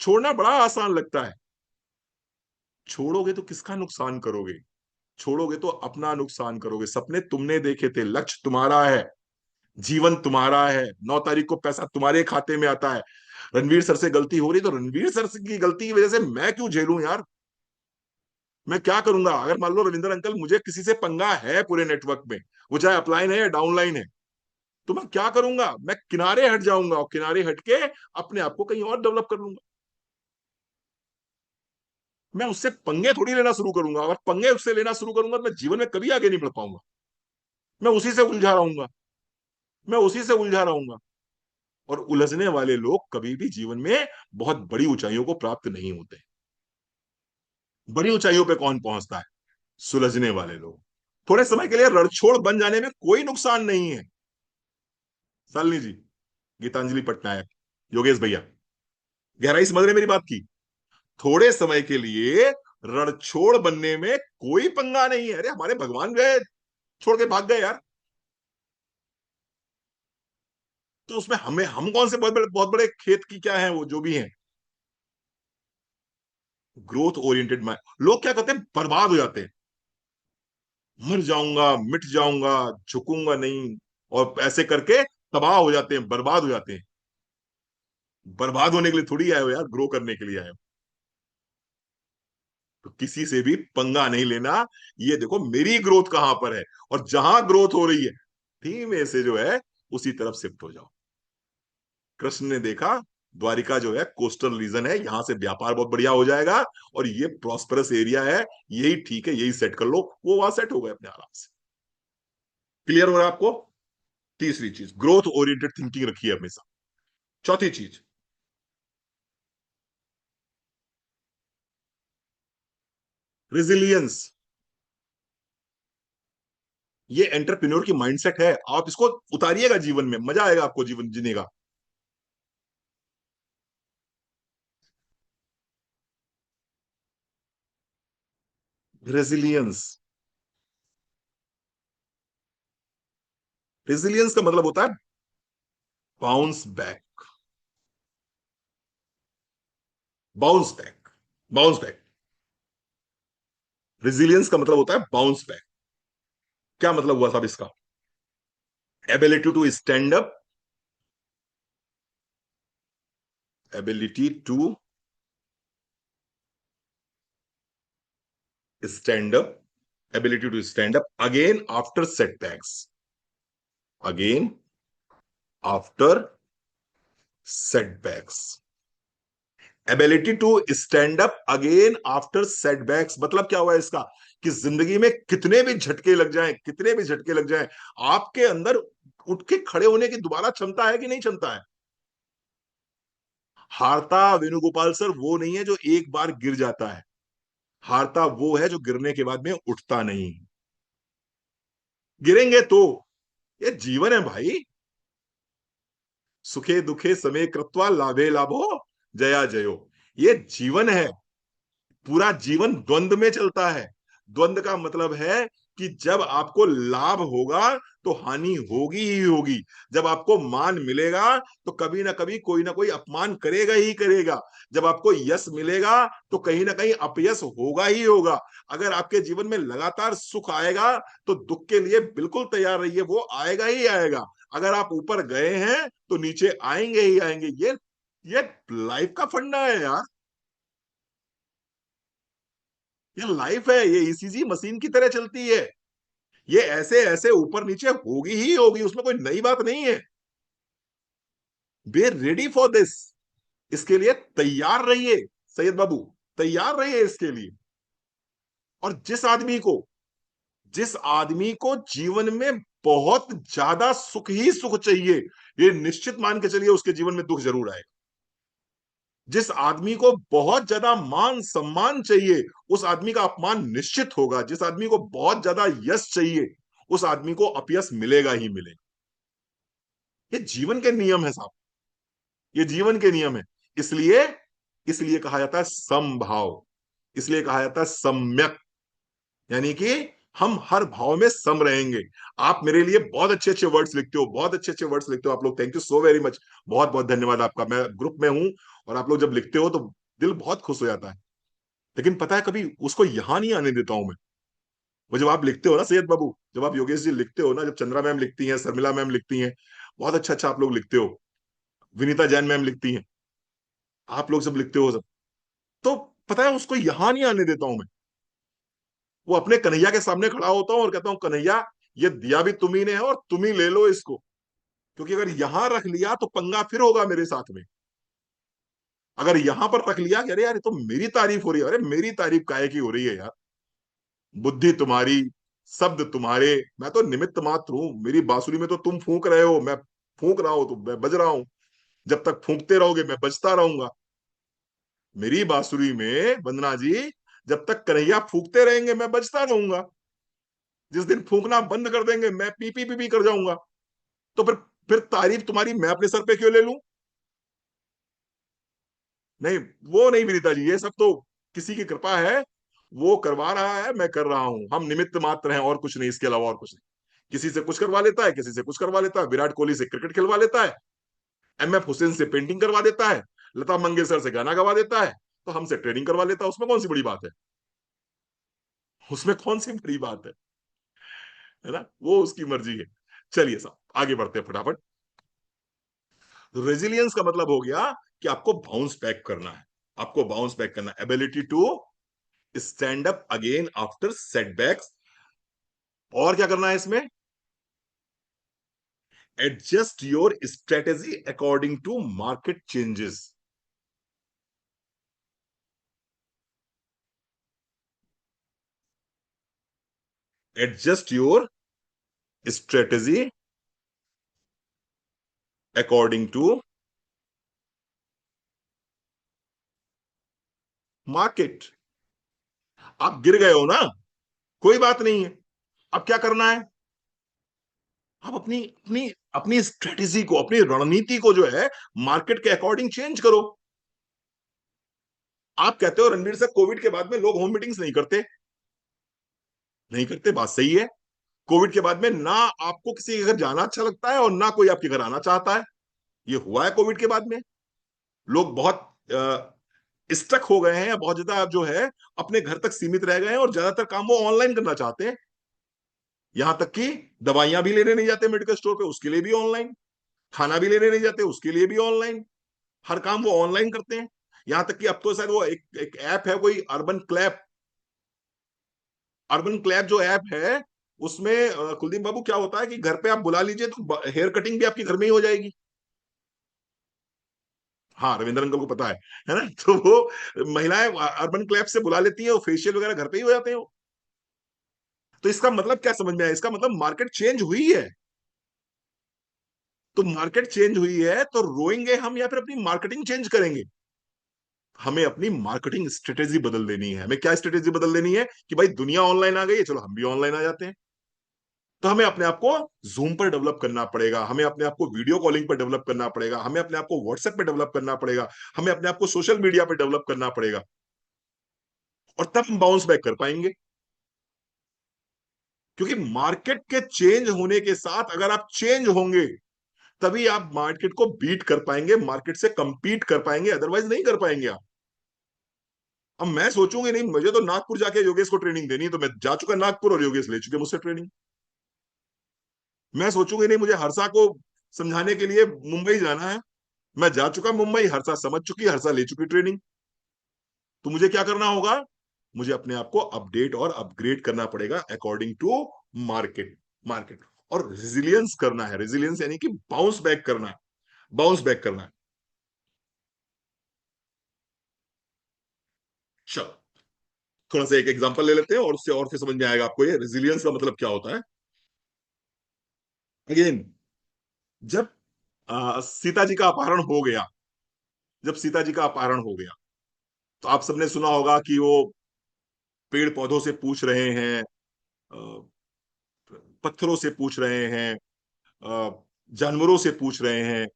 छोड़ना बड़ा आसान लगता है। छोड़ोगे तो किसका नुकसान करोगे? छोड़ोगे तो अपना नुकसान करोगे। सपने तुमने देखे थे, लक्ष्य तुम्हारा है, जीवन तुम्हारा है, 9 तारीख को पैसा तुम्हारे खाते में आता है। रणवीर सर से गलती हो रही तो रणवीर सर की गलती की वजह से मैं क्यों झेलूं यार? मैं क्या करूंगा अगर मान लो रविंदर अंकल, मुझे किसी से पंगा है पूरे नेटवर्क में, वो चाहे अपलाइन है या डाउनलाइन है, तो मैं क्या करूंगा? मैं किनारे हट जाऊंगा और किनारे हट के अपने आप को कहीं और डेवलप कर लूंगा। मैं उससे पंगे थोड़ी लेना शुरू करूंगा। अगर पंगे उससे लेना शुरू करूंगा तो मैं जीवन में कभी आगे नहीं बढ़ पाऊंगा। मैं उसी से उलझा रहूंगा, मैं उसी से उलझा रहूंगा। और उलझने वाले लोग कभी भी जीवन में बहुत बड़ी ऊंचाइयों को प्राप्त नहीं होते। बड़ी ऊंचाइयों पे कौन पहुंचता है? सुलझने वाले लोग। थोड़े समय के लिए रणछोड़ बन जाने में कोई नुकसान नहीं है। शालिनी जी, गीतांजलि पटनायक, योगेश भैया, गहराई समझ रहे मेरी बात की? थोड़े समय के लिए रणछोड़ बनने में कोई पंगा नहीं है। अरे हमारे भगवान गए, छोड़ के भाग गए यार। तो उसमें हम कौन से बहुत बड़े खेत की क्या है, वो जो भी है। ग्रोथ ओरिएंटेड माइंड लोग क्या कहते हैं, बर्बाद हो जाते हैं। मर जाऊंगा, मिट जाऊंगा, झुकूंगा नहीं, और ऐसे करके तबाह हो जाते हैं, बर्बाद हो जाते हैं। बर्बाद होने के लिए थोड़ी आए हो यार, ग्रो करने के लिए आए हो। तो किसी से भी पंगा नहीं लेना। ये देखो मेरी ग्रोथ कहां पर है, और जहां ग्रोथ हो रही है धीमे से जो है उसी तरफ शिफ्ट हो जाओ। कृष्ण ने देखा द्वारिका जो है कोस्टल रीजन है, यहां से व्यापार बहुत बढ़िया हो जाएगा, और ये प्रॉस्परस एरिया है, यही ठीक है, यही सेट कर लो। वो वहां सेट हो गए अपने आराम से। क्लियर हो रहा है आपको? तीसरी चीज, ग्रोथ ओरिएंटेड थिंकिंग रखिए हमेशा। चौथी चीज, रेजिलियंस। ये एंटरप्रेन्योर की माइंडसेट है, आप इसको उतारिएगा जीवन में, मजा आएगा आपको जीवन जीने का। रेजिलियंस। रेजिलियंस का मतलब होता है bounce back, bounce back, bounce back. Resilience का मतलब होता है बाउंस बैक। क्या मतलब हुआ साहब इसका? Ability to stand up, ability to stand up, ability to stand up again after setbacks, again after setbacks. Ability to stand up again after setbacks, मतलब क्या हुआ इसका, कि जिंदगी में कितने भी झटके लग जाएं, कितने भी झटके लग जाएं, आपके अंदर उठ के खड़े होने की दोबारा क्षमता है कि नहीं क्षमता है। हारता वेणुगोपाल सर वो नहीं है जो एक बार गिर जाता है, हारता वो है जो गिरने के बाद में उठता नहीं। गिरेंगे तो, ये जीवन है भाई। सुखे दुखे समय कृत्वा लाभे लाभो जया जयो, ये जीवन है। पूरा जीवन द्वंद में चलता है। द्वंद का मतलब है कि जब आपको लाभ होगा तो हानि होगी ही होगी, जब आपको मान मिलेगा तो कभी ना कोई अपमान करेगा ही करेगा, जब आपको यश मिलेगा तो कहीं ना कहीं अपयश होगा ही होगा। अगर आपके जीवन में लगातार सुख आएगा तो दुख के लिए बिल्कुल तैयार रहिए, वो आएगा ही आएगा। अगर आप ऊपर गए हैं तो नीचे आएंगे ही आएंगे। ये लाइफ का फंडा है यार। ये लाइफ है, ये ईसीजी मशीन की तरह चलती है। ये ऐसे ऐसे ऊपर नीचे होगी ही होगी, उसमें कोई नई बात नहीं है। बी रेडी फॉर दिस, इसके लिए तैयार रहिए सैयद बाबू, तैयार रहिए इसके लिए। और जिस आदमी को जीवन में बहुत ज्यादा सुख ही सुख चाहिए, ये निश्चित मान के चलिए उसके जीवन में दुख जरूर आएगा। जिस आदमी को बहुत ज्यादा मान सम्मान चाहिए, उस आदमी का अपमान निश्चित होगा। जिस आदमी को बहुत ज्यादा यश चाहिए, उस आदमी को अपयश मिलेगा ही मिलेगा। ये जीवन के नियम है साहब, ये जीवन के नियम है। इसलिए इसलिए कहा जाता है समभाव, इसलिए कहा जाता है सम्यक, यानी कि हम हर भाव में सम रहेंगे। आप मेरे लिए बहुत अच्छे अच्छे वर्ड्स लिखते हो, बहुत अच्छे अच्छे वर्ड्स लिखते हो आप लोग, thank you so very much. बहुत बहुत धन्यवाद आपका। मैं ग्रुप में हूं और आप लोग जब लिखते हो तो दिल बहुत खुश हो जाता है। लेकिन पता है कभी उसको यहां नहीं आने देता हूं मैं। वो जब आप लिखते हो ना सैयद बाबू, जब आप योगेश जी लिखते हो ना, जब चंद्रा मैम लिखती हैं, शर्मिला मैम लिखती हैं, बहुत अच्छा अच्छा आप लोग लिखते हो, विनीता जैन मैम लिखती हैं, आप लोग सब लिखते हो सब, तो पता है उसको यहां नहीं आने देता हूं मैं। वो अपने कन्हैया के सामने खड़ा होता हूं और कहता हूं कन्हैया, ये दिया भी तुम ही ने है और तुम ही ले लो इसको, क्योंकि अगर यहां रख लिया तो पंगा फिर होगा मेरे साथ में। अगर यहां पर रख लिया कि अरे यार ये तो मेरी तारीफ हो रही है, अरे मेरी तारीफ काहे की हो रही है यार, बुद्धि तुम्हारी, शब्द तुम्हारे, मैं तो निमित्त मात्र हूं। मेरी बांसुरी में तो तुम फूंक रहे हो, मैं फूंक रहा हूं तो मैं बज रहा हूं, जब तक फूंकते रहोगे मैं बजता रहूंगा। मेरी बांसुरी में वंदना जी, जब तक कन्हैया फूंकते रहेंगे मैं बजता रहूंगा। जिस दिन फूंकना बंद कर देंगे मैं पी पी पी पी कर जाऊंगा। तो फिर तारीफ तुम्हारी मैं अपने सर पे क्यों ले लूं। नहीं, वो नहीं विनीता जी, ये सब तो किसी की कृपा है, वो करवा रहा है, मैं कर रहा हूं, हम निमित्त मात्र हैं और कुछ नहीं, इसके अलावा और कुछ नहीं। किसी से कुछ करवा लेता है, किसी से कुछ करवा लेता है, विराट कोहली से क्रिकेट खिलवा लेता है, एमएफ हुसैन से पेंटिंग करवा देता है, लता मंगेशकर से गाना गवा देता है, तो हमसे ट्रेनिंग करवा लेता है। उसमें कौन सी बड़ी बात है, उसमें कौन सी बड़ी बात है ना, वो उसकी मर्जी है। चलिए साहब आगे बढ़ते हैं फटाफट। रेजिलियंस का मतलब हो गया कि आपको बाउंस बैक करना है, आपको बाउंस बैक करना, ability to stand up again after setbacks. और क्या करना है इसमें, adjust your strategy according to market changes. Adjust your strategy according to market. आप गिर गए हो ना, कोई बात नहीं है, अब क्या करना है, आप अपनी अपनी अपनी स्ट्रेटेजी को, अपनी रणनीति को जो है मार्केट के अकॉर्डिंग चेंज करो। आप कहते हो रणवीर सर कोविड के बाद में लोग होम मीटिंग्स नहीं करते, नहीं करते, बात सही है। कोविड के बाद में ना आपको किसी के घर जाना अच्छा लगता है और ना कोई आपके घर आना चाहता है, ये हुआ है कोविड के बाद में। लोग बहुत स्टक हो गए हैं, या बहुत ज्यादा जो है अपने घर तक सीमित रह गए हैं और ज्यादातर काम वो ऑनलाइन करना चाहते हैं। यहां तक कि दवाइयां भी लेने नहीं जाते मेडिकल स्टोर पे, उसके लिए भी ऑनलाइन, खाना भी लेने नहीं जाते उसके लिए भी ऑनलाइन, हर काम वो ऑनलाइन करते हैं। यहां तक कि अब तो शायद वो एक ऐप है कोई, अर्बन क्लैप, अर्बन क्लैप जो ऐप है, उसमें कुलदीप बाबू क्या होता है कि घर पे आप बुला लीजिए तो हेयर कटिंग भी आपके घर में ही हो जाएगी। हाँ, रविंद्र अंकल को पता है ना। तो वो महिलाएं अर्बन क्लैप से बुला लेती हैं, वो फेशियल वगैरह घर पे ही हो जाते हैं वो। तो इसका मतलब क्या समझ में आया? इसका मतलब मार्केट चेंज हुई है। तो मार्केट चेंज हुई है तो रोएंगे हम या फिर अपनी मार्केटिंग चेंज करेंगे? हमें अपनी मार्केटिंग स्ट्रेटेजी बदल देनी है। हमें क्या स्ट्रेटेजी बदल देनी है कि भाई दुनिया ऑनलाइन आ गई है, चलो हम भी ऑनलाइन आ जाते हैं। तो हमें अपने आप को जूम पर डेवलप करना पड़ेगा, हमें अपने आप को वीडियो कॉलिंग पर डेवलप करना पड़ेगा, हमें अपने आप को व्हाट्सएप पे डेवलप करना पड़ेगा, हमें अपने आप को सोशल मीडिया पे डेवलप करना पड़ेगा। और तब हम बाउंस बैक कर पाएंगे। क्योंकि मार्केट के चेंज होने के साथ अगर आप चेंज होंगे तभी आप मार्केट को बीट कर पाएंगे, मार्केट से कंपीट कर पाएंगे, अदरवाइज नहीं कर पाएंगे आप। अब मैं सोचूंगी नहीं मुझे तो नागपुर जाके योगेश को ट्रेनिंग देनी है, तो मैं जा चुका नागपुर और योगेश ले चुके मुझसे ट्रेनिंग। मैं सोचूंगी नहीं मुझे हर्षा को समझाने के लिए मुंबई जाना है, मैं जा चुका मुंबई, हर्षा समझ चुकी, हर्षा ले चुकी ट्रेनिंग। तो मुझे क्या करना होगा? मुझे अपने आप को अपडेट और अपग्रेड करना पड़ेगा अकॉर्डिंग टू मार्केट। मार्केट और रेजिलियंस करना है, रेजिलियंस यानी कि बाउंस बैक करना है, बाउंस बैक करना है। चलो थोड़ा सा एक एग्जांपल ले लेते हैं और उससे और फिर समझ में आएगा आपको ये रेजिलियंस का मतलब क्या होता है। अगेन, जब सीता जी का अपहरण हो गया, जब सीता जी का अपहरण हो गया तो आप सबने सुना होगा कि वो पेड़ पौधों से पूछ रहे हैं, अ, पत्थरों से पूछ रहे हैं, जानवरों से पूछ रहे हैं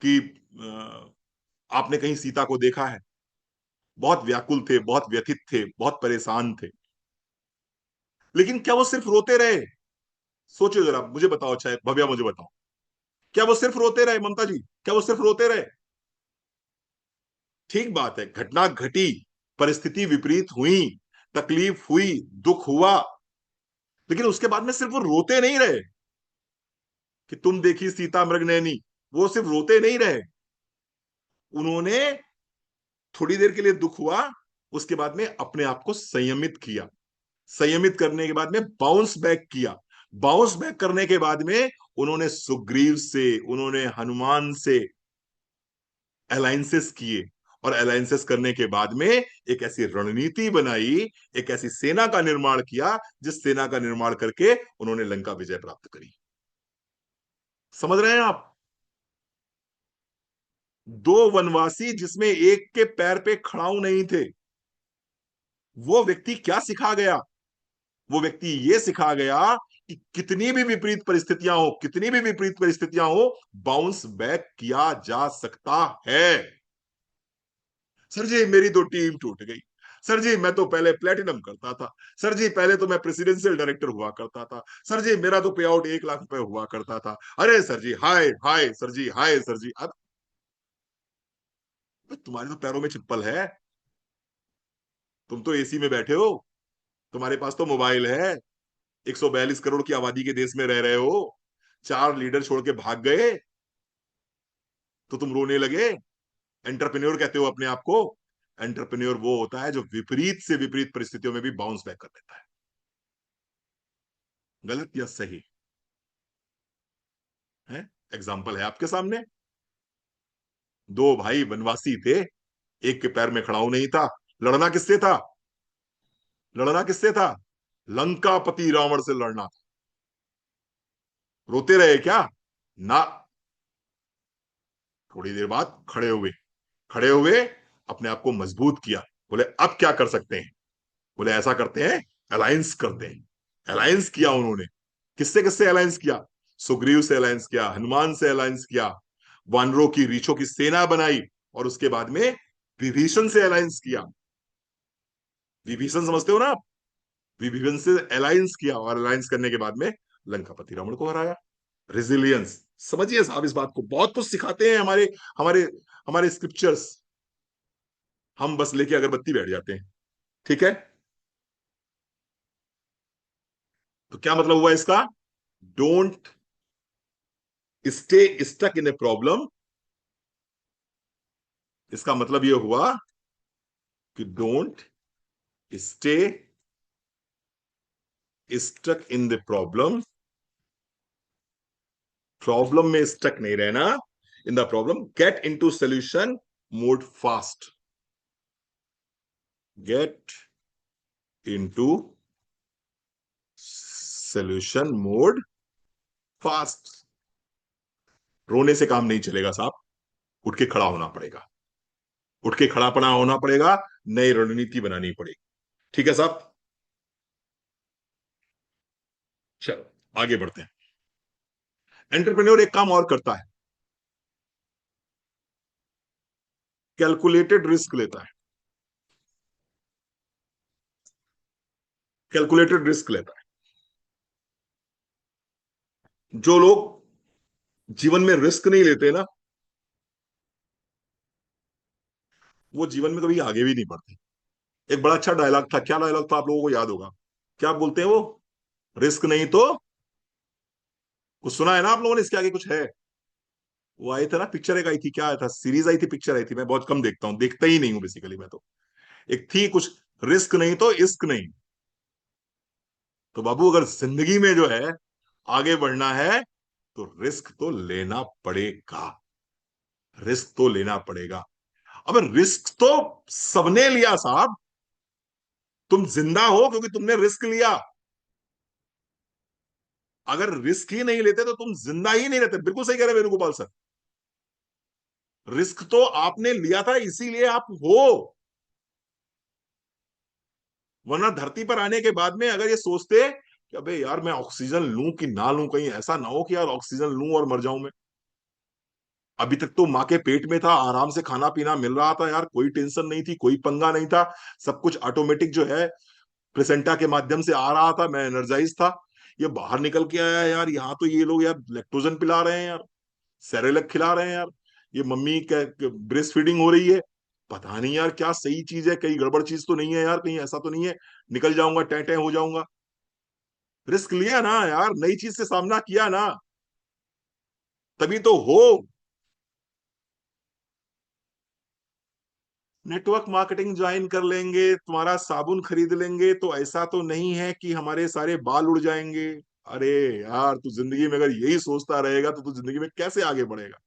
कि आपने कहीं सीता को देखा है? बहुत व्याकुल थे, बहुत व्यथित थे, बहुत परेशान थे। लेकिन क्या वो सिर्फ रोते रहे? सोचो जरा, मुझे बताओ, चाहे भव्या मुझे बताओ, क्या वो सिर्फ रोते रहे? ममता जी, क्या वो सिर्फ रोते रहे? ठीक बात है, घटना घटी, परिस्थिति विपरीत हुई, तकलीफ हुई, दुख हुआ, लेकिन उसके बाद में सिर्फ वो रोते नहीं रहे कि तुम देखी सीता मृगनयनी। वो सिर्फ रोते नहीं रहे, उन्होंने थोड़ी देर के लिए दुख हुआ, उसके बाद में अपने आप को संयमित किया, संयमित करने के बाद में बाउंस बैक किया। बाउंस बैक करने के बाद में उन्होंने सुग्रीव से, उन्होंने हनुमान से अलायंसेस किए, और अलायंसेस करने के बाद में एक ऐसी रणनीति बनाई, एक ऐसी सेना का निर्माण किया जिस सेना का निर्माण करके उन्होंने लंका विजय प्राप्त करी। समझ रहे हैं आप? दो वनवासी जिसमें एक के पैर पे खड़ाऊ नहीं थे, वो व्यक्ति क्या सिखा गया? वो व्यक्ति ये सिखा गया कि कितनी भी विपरीत परिस्थितियां हो, कितनी भी विपरीत परिस्थितियां हो, बाउंस बैक किया जा सकता है। सर जी मेरी तो टीम टूट गई, सर जी मैं तो पहले प्लेटिनम करता था, सर जी पहले तो मैं प्रेसिडेंशियल डायरेक्टर हुआ करता था, सर जी मेरा तो पे आउट 1 लाख रुपए हुआ करता था, अरे सर जी हाय हाय सर जी हाय सर जी। अब तुम्हारे तो पैरों में चप्पल है, तुम तो एसी में बैठे हो, तुम्हारे पास तो मोबाइल है, 142 करोड़ की आबादी के देश में रह रहे हो, 4 लीडर छोड़ के भाग गए तो तुम रोने लगे। एंटरप्रेन्योर कहते हो अपने आप को? एंटरप्रेन्योर वो होता है जो विपरीत से विपरीत परिस्थितियों में भी बाउंस बैक कर लेता है। गलत या सही है? एग्जाम्पल है आपके सामने। दो भाई वनवासी थे, एक के पैर में खड़ाऊ नहीं था, लड़ना किससे था? लड़ना किससे था? लंकापति रावण से लड़ना था। रोते रहे क्या? ना, थोड़ी देर बाद खड़े हुए, खड़े हुए, अपने आप को मजबूत किया। बोले अब क्या कर सकते हैं? बोले ऐसा करते हैं, अलायंस करते हैं। अलायंस किया उन्होंने। किससे किससे अलायंस किया? सुग्रीव से अलायंस किया, हनुमान से अलायंस किया, वानरों की रीछों की सेना बनाई, और उसके बाद में विभीषण से अलायंस किया। विभीषण समझते हो ना आप? विभीषण से अलायंस किया और अलायंस करने के बाद में लंकापति रावण को हराया। रेजिलियंस। समझिए साहब, इस बात को बहुत कुछ सिखाते हैं हमारे हमारे हमारे स्क्रिप्चर्स। हम बस लेके अगरबत्ती बैठ जाते हैं। ठीक है, तो क्या मतलब हुआ इसका? Don't stay stuck in a problem. इसका मतलब यह हुआ कि don't stay stuck in the problem. Problem में स्टक नहीं रहना, in the problem get into solution, mode fast, get into solution mode fast. रोने से काम नहीं चलेगा साहब, उठ के खड़ा होना पड़ेगा, उठ के खड़ा पड़ा होना पड़ेगा, नई रणनीति बनानी पड़ेगी। ठीक है साहब, चलो आगे बढ़ते हैं। एंटरप्रेन्योर एक काम और करता है, कैलकुलेटेड रिस्क लेता है, कैलकुलेटेड रिस्क लेता है। जो लोग जीवन में रिस्क नहीं लेते ना, वो जीवन में कभी आगे भी नहीं बढ़ते। एक बड़ा अच्छा डायलॉग था, क्या डायलॉग था, आप लोगों को याद होगा? क्या बोलते हैं वो? रिस्क नहीं तो कुछ सुना है ना आप लोगों ने? इसके आगे कुछ है? वो आए थे ना, पिक्चर एक आई थी, क्या आया था, सीरीज आई थी, पिक्चर आई थी, मैं बहुत कम देखता हूँ, देखता ही नहीं हूँ बेसिकली मैं तो। एक थी कुछ, रिस्क नहीं तो इश्क नहीं। तो बाबू अगर जिंदगी में जो है आगे बढ़ना है, तो रिस्क तो लेना पड़ेगा, रिस्क तो लेना पड़ेगा। अब रिस्क तो सबने लिया साहब, तुम जिंदा हो क्योंकि तुमने रिस्क लिया। अगर रिस्क ही नहीं लेते तो तुम जिंदा ही नहीं रहते। बिल्कुल सही कह रहे वेणुगोपाल सर, रिस्क तो आपने लिया था इसीलिए आप हो। वरना धरती पर आने के बाद में अगर ये सोचते कि अबे यार मैं ऑक्सीजन लूं कि ना लूं, कहीं ऐसा ना हो कि यार ऑक्सीजन लूं और मर जाऊं मैं। अभी तक तो माँ के पेट में था, आराम से खाना पीना मिल रहा था यार, कोई टेंशन नहीं थी, कोई पंगा नहीं था, सब कुछ ऑटोमेटिक जो है प्लेसेंटा के माध्यम से आ रहा था, मैं एनर्जाइज था। ये बाहर निकल के आया यार, यहाँ तो ये लोग यार लैक्टोजन पिला रहे हैं यार, सेरेलक खिला रहे हैं यार, ये मम्मी ब्रेस्ट फीडिंग हो रही है। पता नहीं यार क्या सही चीज है, कहीं गड़बड़ चीज तो नहीं है यार, कहीं ऐसा तो नहीं है निकल जाऊंगा, टें हो जाऊंगा। रिस्क लिया ना यार, नई चीज से सामना किया ना, तभी तो हो। नेटवर्क मार्केटिंग ज्वाइन कर लेंगे, तुम्हारा साबुन खरीद लेंगे, तो ऐसा तो नहीं है कि हमारे सारे बाल उड़ जाएंगे। अरे यार, तू जिंदगी में अगर यही सोचता रहेगा तो तू जिंदगी में कैसे आगे बढ़ेगा?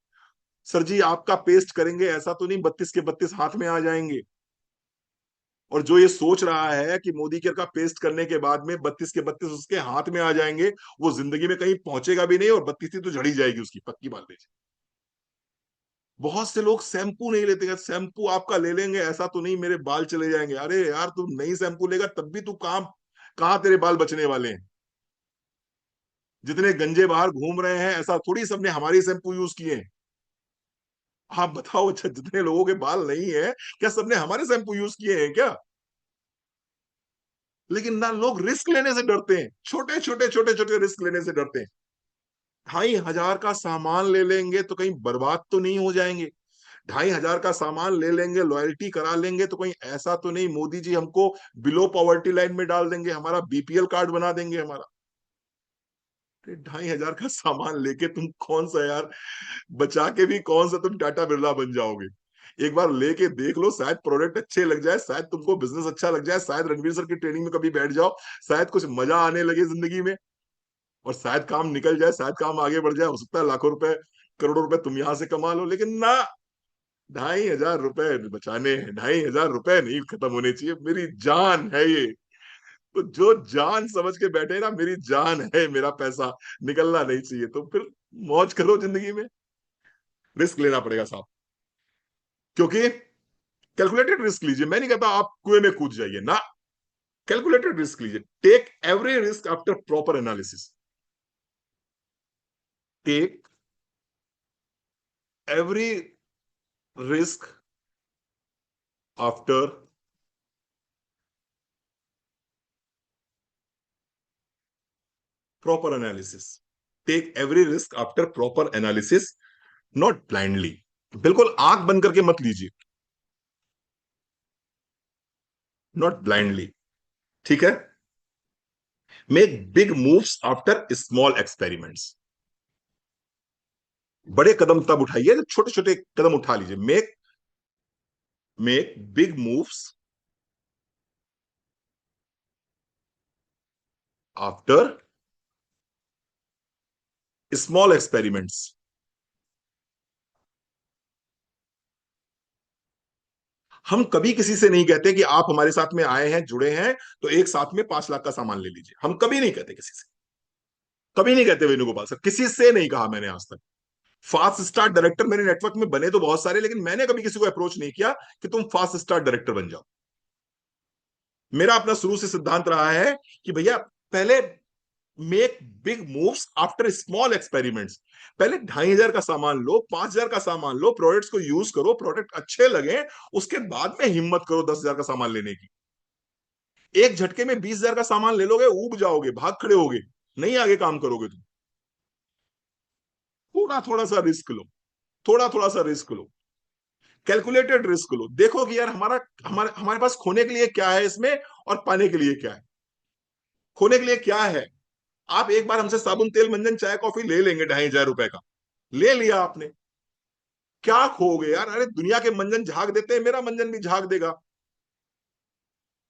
सर जी आपका पेस्ट करेंगे, ऐसा तो नहीं 32 के 32 हाथ में आ जाएंगे। और जो ये सोच रहा है कि मोदी केयर का पेस्ट करने के बाद में 32 के 32 उसके हाथ में आ जाएंगे, वो जिंदगी में कहीं पहुंचेगा भी नहीं, और 32 तो झड़ी जाएगी उसकी, पक्की बात है। बहुत से लोग शैम्पू नहीं लेते, शैम्पू आपका ले लेंगे ऐसा तो नहीं मेरे बाल चले जाएंगे। अरे यार, तू नई शैम्पू लेगा तब भी तू काम, कहाँ तेरे बाल बचने वाले हैं? जितने गंजे बाहर घूम रहे हैं, ऐसा थोड़ी सबने हमारी शैम्पू यूज किए हैं। आप बताओ, अच्छा जितने लोगों के बाल नहीं है, क्या सबने हमारे शैम्पू यूज किए हैं क्या? लेकिन ना, लोग रिस्क लेने से डरते हैं, छोटे छोटे छोटे छोटे रिस्क लेने से डरते हैं। 2,500 का सामान ले लेंगे तो कहीं बर्बाद तो नहीं हो जाएंगे? 2,500 का सामान ले लेंगे, लॉयल्टी करा लेंगे, तो कहीं ऐसा तो नहीं मोदी जी हमको बिलो पॉवर्टी लाइन में डाल देंगे, हमारा बीपीएल कार्ड बना देंगे हमारा? 2,500 का सामान लेके तुम कौन सा यार, बचा के भी कौन सा तुम टाटा बिरला बन जाओगे? एक बार लेके देख लो, शायद प्रोडक्ट अच्छे लग जाए, शायद तुमको बिजनेस अच्छा लग जाए, शायद रणवीर सर की ट्रेनिंग में कभी बैठ जाओ, शायद कुछ मजा आने लगे जिंदगी में, और शायद काम निकल जाए, शायद काम आगे बढ़ जाए, हो सकता है लाखों रुपए करोड़ों रुपए तुम यहां से कमा लो। लेकिन ना, 2,500 रुपए बचाने हैं, 2,500 रुपए नहीं खत्म होने चाहिए, मेरी जान है ये। तो जो जान समझ के बैठे ना, मेरी जान है, मेरा पैसा निकलना नहीं चाहिए, तो फिर मौज करो जिंदगी में। रिस्क लेना पड़ेगा साहब, क्योंकि कैलकुलेटेड रिस्क लीजिए, मैं नहीं कहता आप कुएं में कूद जाइए ना, कैलकुलेटेड रिस्क लीजिए। Take every risk after proper analysis, take every risk after proper analysis, take every risk after proper analysis, not blindly. बिल्कुल आंख बंद करके मत लीजिए, नॉट ब्लाइंडली। ठीक है? Make big moves after small experiments, बड़े कदम तब उठाइए जब छोटे छोटे कदम उठा लीजिए। Make big moves after small experiments. हम कभी किसी से नहीं कहते कि आप हमारे साथ में आए हैं, जुड़े हैं, तो एक साथ में 5 लाख का सामान ले लीजिए। हम कभी नहीं कहते किसी से, कभी नहीं कहते वेणुगोपाल सर, किसी से नहीं कहा मैंने आज तक। फास्ट स्टार डायरेक्टर मेरे नेटवर्क में बने तो बहुत सारे, लेकिन मैंने कभी किसी को अप्रोच नहीं किया कि तुम फास्ट स्टार डायरेक्टर बन जाओ। मेरा अपना शुरू से सिद्धांत रहा है कि भैया, पहले make big moves after small experiments. पहले 2,500 का सामान लो, 5,000 का सामान लो, प्रोडक्ट्स को यूज करो, प्रोडक्ट अच्छे लगे, उसके बाद में हिम्मत करो 10,000 का सामान लेने की। एक झटके में 20,000 का सामान ले लोगे, ऊब जाओगे, भाग खड़े होगे, नहीं आगे काम करोगे तुम। थोड़ा थोड़ा सा रिस्क लो, थोड़ा थोड़ा सा रिस्क लो, कैलकुलेटेड रिस्क लो। देखो कि यार हमारा हमारे हमारे पास खोने के लिए क्या है इसमें, और पाने के लिए क्या है। खोने के लिए क्या है? आप एक बार हमसे साबुन तेल मंजन चाय कॉफी ले लेंगे 2,500 रुपए का, ले लिया आपने, क्या खोगे यार? अरे दुनिया के मंजन झाग देते हैं, मेरा मंजन भी झाग देगा।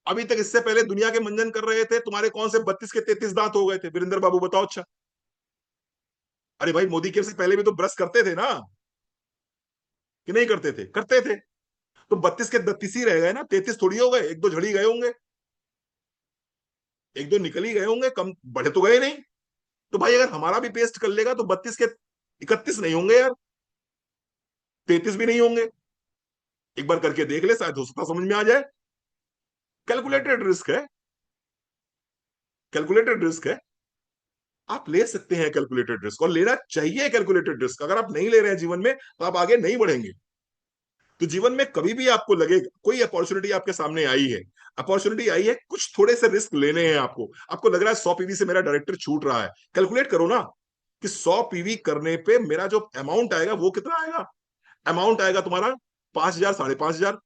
अभी तक इससे पहले दुनिया के मंजन कर रहे थे, तुम्हारे कौन से 32 के 33 दांत हो गए थे? वीरेंद्र बाबू बताओ। अच्छा, अरे भाई, मोदी केयर से पहले भी तो ब्रश करते थे ना, कि नहीं करते थे? करते थे। तो 32 के 32 ही रह गए ना, 33 थोड़ी हो गए, एक दो झड़ी गए होंगे, एक दो निकल ही गए होंगे, कम बढ़े तो गए नहीं। तो भाई अगर हमारा भी पेस्ट कर लेगा तो 32 के 31 नहीं होंगे यार, 33 भी नहीं होंगे। एक बार करके देख ले, शायद हो सकता समझ में आ जाए। कैलकुलेटेड रिस्क है, कैलकुलेटेड रिस्क है। आप ले सकते हैं कैलकुलेटेड रिस्क, और लेना चाहिए कैलकुलेटेड रिस्क। अगर आप नहीं ले रहे हैं जीवन में, तो आप आगे नहीं बढ़ेंगे। तो जीवन में कभी भी आपको लगे कोई अपॉर्चुनिटी आपके सामने आई है, अपॉर्चुनिटी आई है, कुछ थोड़े से रिस्क लेने हैं आपको, आपको लग रहा है 100 पीवी से मेरा डायरेक्टर छूट रहा है, कैलकुलेट करो ना कि 100 पीवी करने पे मेरा जो अमाउंट आएगा वो कितना आएगा। अमाउंट आएगा तुम्हारा 5,000, 5,500।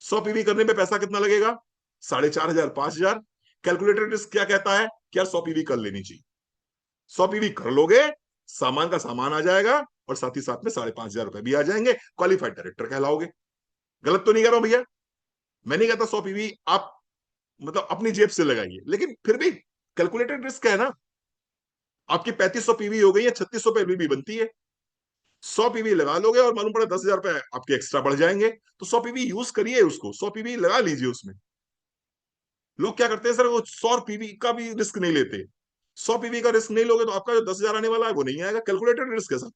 100 पीवी करने पे पैसा कितना लगेगा? 4,500, 5,000। कैलकुलेटेड रिस्क क्या कहता है कि यार 100 पीवी कर लेनी चाहिए। 100 पीवी कर लोगे, सामान का सामान आ जाएगा, और साथ ही साथ में 5,500 रुपए भी आ जाएंगे, क्वालिफाइड डायरेक्टर कहलाओगे। गलत तो नहीं कर रहा हूं भैया? मैं नहीं कहता 100 पीवी आप मतलब अपनी जेब से लगाइए, लेकिन फिर भी कैलकुलेटेड रिस्क है ना। आपकी 3,500 पीवी हो गई है, 3,600 पीवी बनती है। 100 पीवी लगा लोगे और मालूम पड़ा 10,000 रुपए आपके एक्स्ट्रा बढ़ जाएंगे, तो 100 पीवी यूज करिए उसको, 100 पीवी लगा लीजिए उसमें। लोग क्या करते हैं सर, वो 100 पीवी का भी रिस्क नहीं लेते। 100 पीवी का रिस्क नहीं लोगे तो आपका जो 10,000 आने वाला है वो नहीं आएगा। कैलकुलेटेड रिस्क है सर।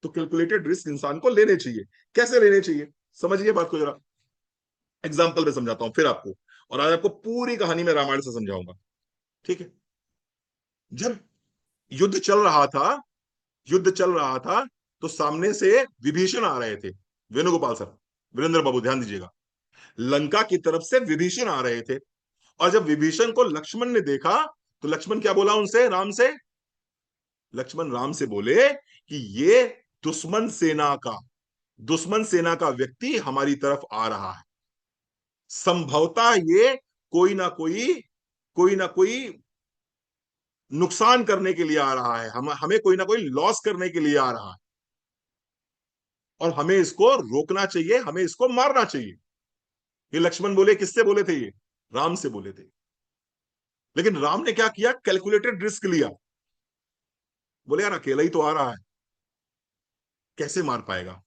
तो कैलकुलेटेड रिस्क इंसान को लेने चाहिए। कैसे लेने चाहिए, समझिए बात को जरा। एग्जाम्पल में समझाता हूं फिर आपको, और आज आपको पूरी कहानी में रामायण से समझाऊंगा। ठीक है? जब युद्ध चल रहा था, युद्ध चल रहा था, तो सामने से विभीषण आ रहे थे। वेणुगोपाल सर, वीरेंद्र बाबू ध्यान दीजिएगा। लंका की तरफ से विभीषण आ रहे थे, और जब विभीषण को लक्ष्मण ने देखा, तो लक्ष्मण क्या बोला उनसे, राम से? लक्ष्मण राम से बोले कि ये दुश्मन सेना का दुश्मन सेना का व्यक्ति हमारी तरफ आ रहा है। संभवतः ये कोई ना कोई कोई ना कोई नुकसान करने के लिए आ रहा है, हमें कोई ना कोई लॉस करने के लिए आ रहा है, और हमें इसको रोकना चाहिए, हमें इसको मारना चाहिए। ये लक्ष्मण बोले, किससे बोले थे ये? राम से बोले थे। लेकिन राम ने क्या किया, कैलकुलेटेड रिस्क लिया। बोले यार अकेला ही तो आ रहा है, कैसे मार पाएगा,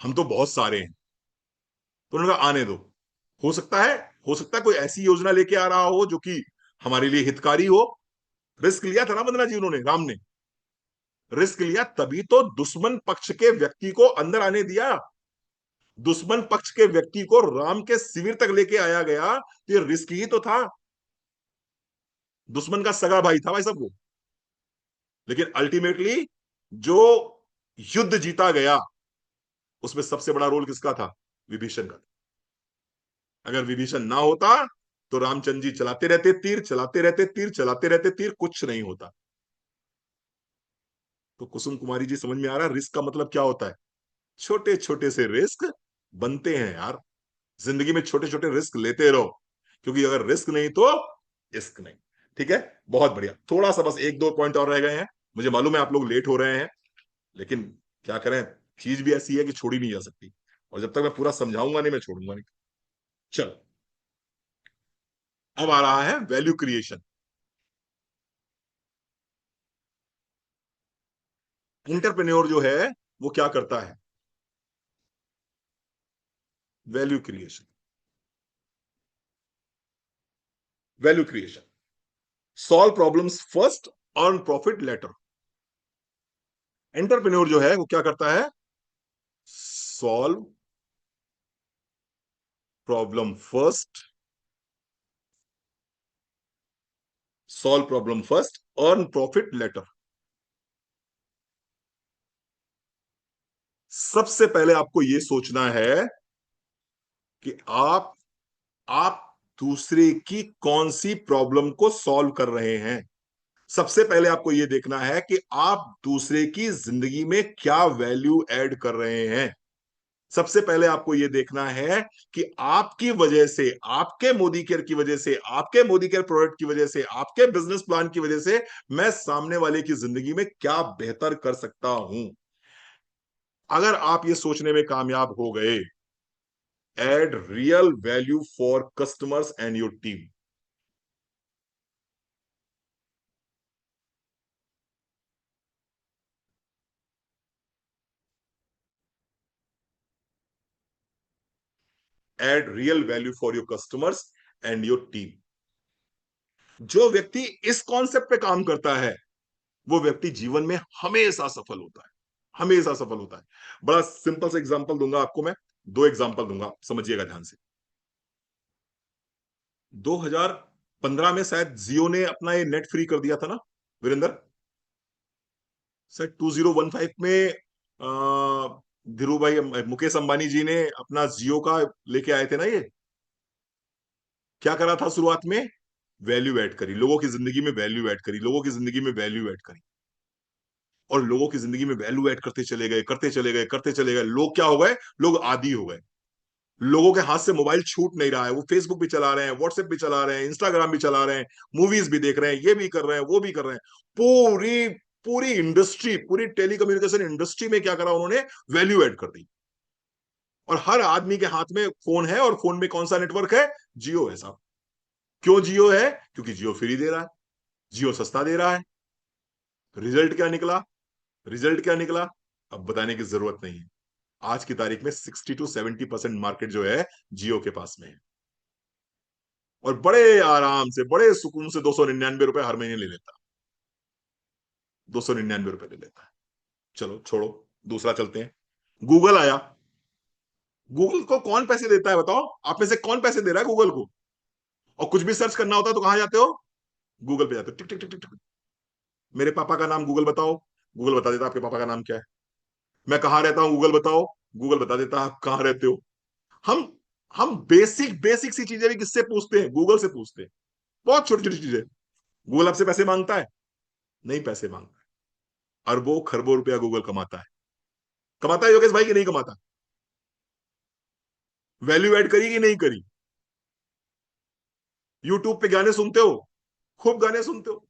हम तो बहुत सारे हैं। तो उन्होंने कहा आने दो, हो सकता है हो सकता है कोई ऐसी योजना लेके आ रहा हो जो कि हमारे लिए हितकारी हो। रिस्क लिया था ना बंदना जी उन्होंने, राम ने रिस्क लिया, तभी तो दुश्मन पक्ष के व्यक्ति को अंदर आने दिया। दुश्मन पक्ष के व्यक्ति को राम के शिविर तक लेके आया गया, तो ये रिस्क ही तो था। दुश्मन का सगा भाई था भाई सब वो। लेकिन अल्टीमेटली जो युद्ध जीता गया, उसमें सबसे बड़ा रोल किसका था? विभीषण का। अगर विभीषण ना होता, तो रामचंद्र जी चलाते रहते तीर, चलाते रहते तीर, चलाते रहते तीर, कुछ नहीं होता। तो कुसुम कुमारी जी, समझ में आ रहा है रिस्क का मतलब क्या होता है? छोटे छोटे से रिस्क बनते हैं यार। जिंदगी में छोटे छोटे रिस्क लेते रहो, क्योंकि अगर रिस्क नहीं तो इश्क नहीं। ठीक है? बहुत बढ़िया। थोड़ा सा बस एक दो पॉइंट और रह गए हैं। मुझे मालूम है आप लोग लेट हो रहे हैं, लेकिन क्या करें, चीज भी ऐसी है कि छोड़ी नहीं जा सकती, और जब तक मैं पूरा समझाऊंगा नहीं, मैं छोड़ूंगा नहीं। चलो, अब आ रहा है वैल्यू क्रिएशन। इंटरप्रेन्योर जो है वो क्या करता है? Value creation, value creation, solve problems first, earn profit later. Entrepreneur जो है वो क्या करता है? Solve problem first, solve problem first, earn profit later. सबसे पहले आपको यह सोचना है कि आप दूसरे की कौन सी प्रॉब्लम को सॉल्व कर रहे हैं। सबसे पहले आपको यह देखना है कि आप दूसरे की जिंदगी में क्या वैल्यू ऐड कर रहे हैं। सबसे पहले आपको यह देखना है कि आपकी वजह से, आपके मोदी केयर की वजह से, आपके मोदी केयर प्रोडक्ट की वजह से, आपके बिजनेस प्लान की वजह से मैं सामने वाले की जिंदगी में क्या बेहतर कर सकता हूं। अगर आप ये सोचने में कामयाब हो गए, add real value for customers and your team. Add real value for your customers and your team. जो व्यक्ति इस कॉन्सेप्ट पे काम करता है, वो व्यक्ति जीवन में हमेशा सफल होता है, हमेशा सफल होता है। बड़ा सिंपल सा एग्जांपल दूंगा आपको मैं, दो एग्जांपल दूंगा, समझिएगा ध्यान से। 2015 में शायद जियो ने अपना ये नेट फ्री कर दिया था ना वीरेंद्र? शायद 2015 में धीरू भाई, मुकेश अंबानी जी ने अपना जियो का लेके आए थे ना ये। क्या करा था शुरुआत में? वैल्यू ऐड करी, लोगों की जिंदगी में वैल्यू ऐड करी, लोगों की जिंदगी में वैल्यू ऐड करी, और लोगों की जिंदगी में वैल्यू ऐड करते चले गए, करते चले गए, करते चले गए। लोग क्या हो गए? लोग आदी हो गए। लोगों के हाथ से मोबाइल छूट नहीं रहा है, वो फेसबुक भी चला रहे हैं, व्हाट्सएप भी चला रहे हैं, इंस्टाग्राम भी चला रहे हैं, मूवीज भी देख रहे हैं, ये भी कर रहे हैं, वो भी कर रहे हैं। पूरी पूरी इंडस्ट्री, पूरी टेलीकम्युनिकेशन इंडस्ट्री में क्या करा उन्होंने? वैल्यू ऐड कर दी। और हर आदमी के हाथ में फोन है, और फोन में कौन सा नेटवर्क है? जियो है साहब। क्यों जियो है? क्योंकि जियो फ्री दे रहा है, जियो सस्ता दे रहा है। रिजल्ट क्या निकला? रिजल्ट क्या निकला? अब बताने की जरूरत नहीं है। आज की तारीख में 60 to 70% मार्केट जो है जियो के पास में है, और बड़े आराम से, बड़े सुकून से 299 रुपए हर महीने ले लेता, 299 रुपए ले लेता है। चलो छोड़ो, दूसरा चलते हैं। गूगल आया। गूगल को कौन पैसे देता है बताओ? आप में से कौन पैसे दे रहा है गूगल को? और कुछ भी सर्च करना होता है तो कहां जाते हो? गूगल पे जाते हो, टिक टिक टिक टिक टिक। मेरे पापा का नाम गूगल बताओ, गूगल बता देता आपके पापा का नाम क्या है। मैं कहाँ रहता हूँ गूगल बताओ, गूगल बता देता आप कहाँ रहते हो। हम हम बेसिक बेसिक सी चीजें भी किससे पूछते हैं? गूगल से पूछते हैं। बहुत छोटी छोटी चीजें। गूगल आपसे पैसे मांगता है? नहीं पैसे मांगता है। अरबों खरबों रुपया गूगल कमाता है। कमाता है योगेश भाई कि नहीं कमाता? वैल्यू ऐड करी कि नहीं करी? यूट्यूब पे गाने सुनते हो? खूब गाने सुनते हो?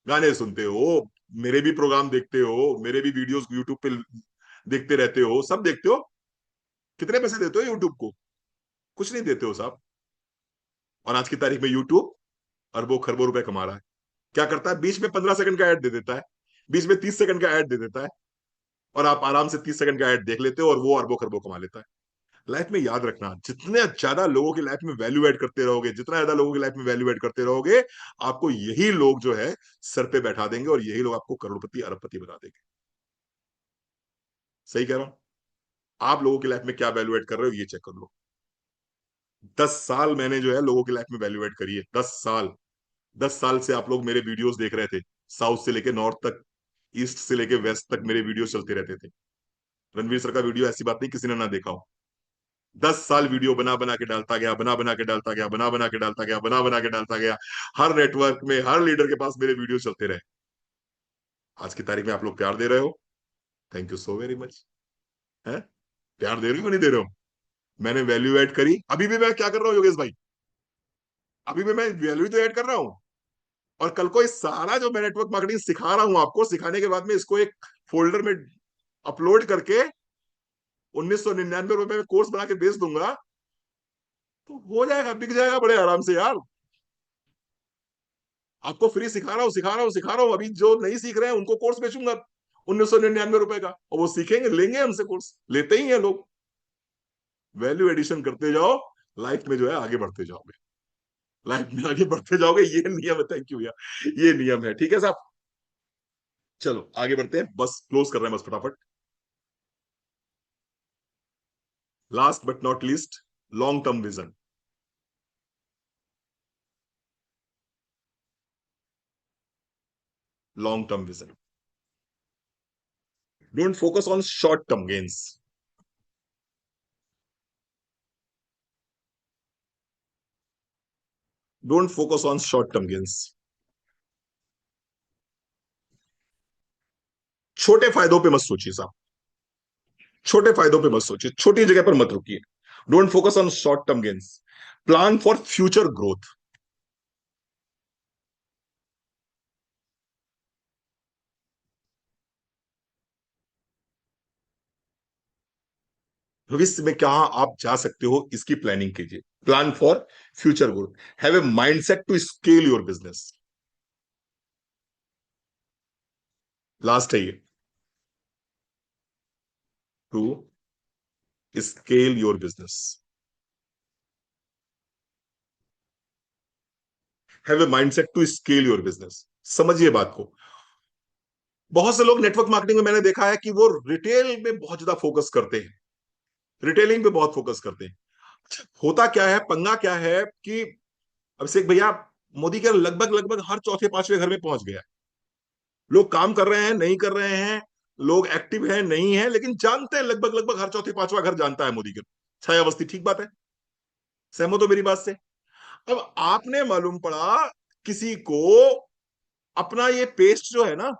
गाने सुनते हो, मेरे भी प्रोग्राम देखते हो, मेरे भी वीडियोस यूट्यूब पे देखते रहते हो, सब देखते हो। कितने पैसे देते हो यूट्यूब को? कुछ नहीं देते हो साहब। और आज की तारीख में यूट्यूब अरबों खरबों रुपए कमा रहा है। क्या करता है? बीच में 15 सेकंड का ऐड दे देता है, बीच में 30 सेकंड का ऐड दे देता है, और आप आराम से 30 सेकंड का ऐड देख लेते हो, और वो अरबों खरबों कमा लेता है। लाइफ में याद रखना, जितने ज्यादा लोगों की लाइफ में वैल्यू ऐड करते रहोगे, जितना ज्यादा लोगों की लाइफ में वैल्यू ऐड करते रहोगे, आपको यही लोग जो है सर पे बैठा देंगे, और यही लोग आपको करोड़पति अरबपति बना देंगे। सही कह रहा हूं? आप लोगों की लाइफ में क्या वैल्यू ऐड कर रहे हो ये चेक कर लो। 10 साल मैंने जो है लोगों की लाइफ में वैल्यू ऐड करी है, 10 साल। 10 साल से आप लोग मेरे वीडियोस देख रहे थे, साउथ से लेके नॉर्थ तक, ईस्ट से लेके वेस्ट तक मेरे वीडियो चलते रहते थे। रणवीर सर का वीडियो ऐसी बात नहीं किसी ने ना देखा हो। 10 साल वीडियो बना बना के डालता गया, बना बना के डालता गया, बना बना के डालता गया, बना बना के डालता गया। हर नेटवर्क में, हर लीडर के पास मेरे वीडियो चलते रहे। आज की तारीख में आप लोग प्यार दे रहे हो, thank you so very much. है? प्यार दे रहे हो नहीं दे रहे हो? मैंने वैल्यू ऐड करी, अभी भी मैं क्या कर रहा हूँ योगेश भाई? अभी भी मैं वैल्यू तो ऐड कर रहा हूँ। और कल को इस सारा जो मैं नेटवर्क मार्केटिंग सिखा रहा हूं आपको, सिखाने के बाद में इसको एक फोल्डर में अपलोड करके 1999 रुपए में कोर्स बना के बेच दूंगा, तो हो जाएगा, बिक जाएगा बड़े आराम से यार। आपको फ्री सिखा रहा हूँ, सिखा रहा हूँ, सिखा रहा हूँ। अभी जो नहीं सीख रहे हैं उनको कोर्स बेचूंगा 1999 रुपए का, और वो सीखेंगे, लेंगे हमसे कोर्स, लेते ही हैं लोग। वैल्यू एडिशन करते जाओ, लाइफ में जो है आगे बढ़ते जाओगे। लाइफ में आगे बढ़ते जाओगे, ये नियम है। थैंक यू भैया, ये नियम है। ठीक है साहब, चलो आगे बढ़ते हैं, बस क्लोज कर रहे हैं बस फटाफट। Last but not least, long term vision. Long term vision, don't focus on short term gains. Don't focus on short term gains. छोटे फायदों पे मत सोचिए साहब, छोटे फायदों पे मत सोचिए, छोटी जगह पर मत रुकिए। Don't focus on short term gains, plan for future growth. भविष्य में कहां आप जा सकते हो, इसकी प्लानिंग कीजिए। Plan for future growth, have a mindset to scale your business. Last है ये, to scale your business. Have a mindset to scale your business. समझिए बात को। बहुत से लोग नेटवर्क मार्केटिंग में मैंने देखा है कि वो रिटेल में बहुत ज्यादा फोकस करते हैं, रिटेलिंग पे बहुत फोकस करते हैं। होता क्या है, पंगा क्या है कि अभिषेक भैया, मोदी के लगभग लगभग हर चौथे पांचवें घर में पहुंच गया। लोग काम कर रहे हैं, नहीं कर रहे हैं, लोग एक्टिव हैं, नहीं है, लेकिन जानते हैं, लगभग लगभग हर चौथे पांचवा घर जानता है मोदी के। छाया अवस्थी, ठीक बात है, सहमत हो मेरी बात से? अब आपने मालूम पड़ा किसी को अपना ये पेस्ट जो है ना,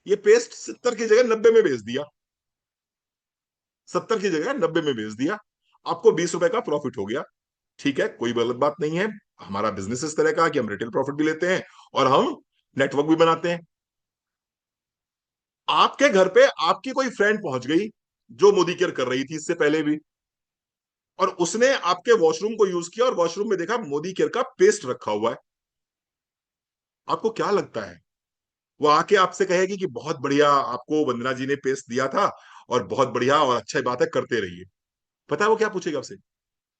ये पेस्ट 70 की जगह 90 में बेच दिया, 70 की जगह 90 में बेच दिया, आपको 20 रुपए का प्रॉफिट हो गया। ठीक है, कोई गलत बात नहीं है। हमारा बिजनेस इस तरह का कि हम रिटेल प्रॉफिट भी लेते हैं और हम नेटवर्क भी बनाते हैं। आपके घर पे आपकी कोई फ्रेंड पहुंच गई जो मोदी केयर कर रही थी इससे पहले भी, और उसने आपके वॉशरूम को यूज किया और वॉशरूम में देखा मोदी केयर का पेस्ट रखा हुआ है। आपको क्या लगता है, वो आके आपसे कहेगी कि बहुत बढ़िया, आपको वंदना जी ने पेस्ट दिया था और बहुत बढ़िया और अच्छा बात है, करते रहिए? पता है वो क्या पूछेगा आपसे?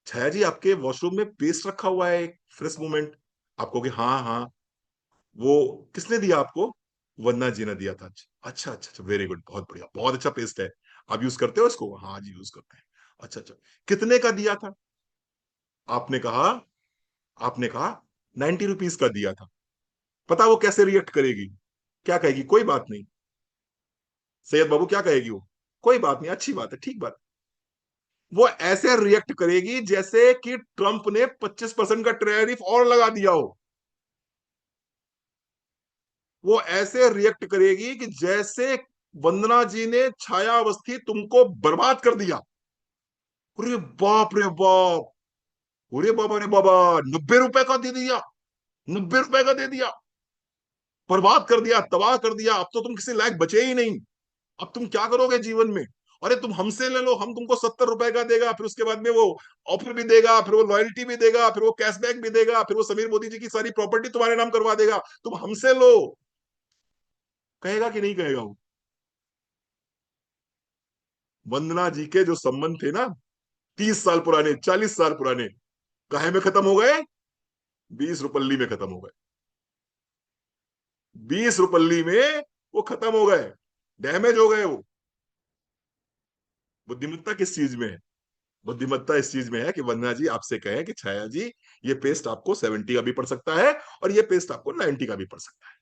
छाया जी, आपके वॉशरूम में पेस्ट रखा हुआ है, एक फ्रेश मूवमेंट। आप कहोगे हाँ हाँ। वो किसने दिया आपको? वंदना जी ने दिया था। अच्छा अच्छा अच्छा, वेरी गुड, बहुत बढ़िया, बहुत अच्छा पेस्ट है। आप यूज करते हो इसको? हाँ जी, यूज करते हैं। अच्छा अच्छा, कितने का दिया था? आपने कहा, आपने कहा 90 रुपीज का दिया था। पता वो कैसे रिएक्ट करेगी? क्या कहेगी? कोई बात नहीं। सैयद बाबू क्या कहेगी वो? कोई बात नहीं, अच्छी बात है, ठीक बात। वो ऐसे रिएक्ट करेगी जैसे कि ट्रंप ने 25% का टैरिफ और लगा दिया हो। वो ऐसे रिएक्ट करेगी कि जैसे वंदना जी ने छाया अवस्थी तुमको बर्बाद कर दिया। अरे बाप रे बाप, अरे बाबा रे बाबा, 90 रुपए का दे दिया, 90 रुपए का दे दिया, बर्बाद कर दिया, तबाह कर दिया। अब तो तुम किसी लायक बचे ही नहीं। अब तुम क्या करोगे जीवन में? अरे तुम हमसे ले लो, हम तुमको 70 रुपए का देगा, फिर उसके बाद में वो ऑफर भी देगा, फिर वो लॉयल्टी भी देगा, फिर वो कैशबैक भी देगा, फिर वो समीर मोदी जी की सारी प्रॉपर्टी तुम्हारे नाम करवा देगा। तुम हमसे लो। कहेगा कि नहीं कहेगा वो? वंदना जी के जो संबंध थे ना, 30 साल पुराने, 40 साल पुराने, काहे में खत्म हो गए? 20 रुपल्ली में खत्म हो गए। 20 रुपल्ली में वो खत्म हो गए, डैमेज हो गए वो। बुद्धिमत्ता किस चीज में है? बुद्धिमत्ता इस चीज में है कि वंदना जी आपसे कहें कि छाया जी, ये पेस्ट आपको 70 का भी पड़ सकता है और ये पेस्ट आपको 90 का भी पड़ सकता है।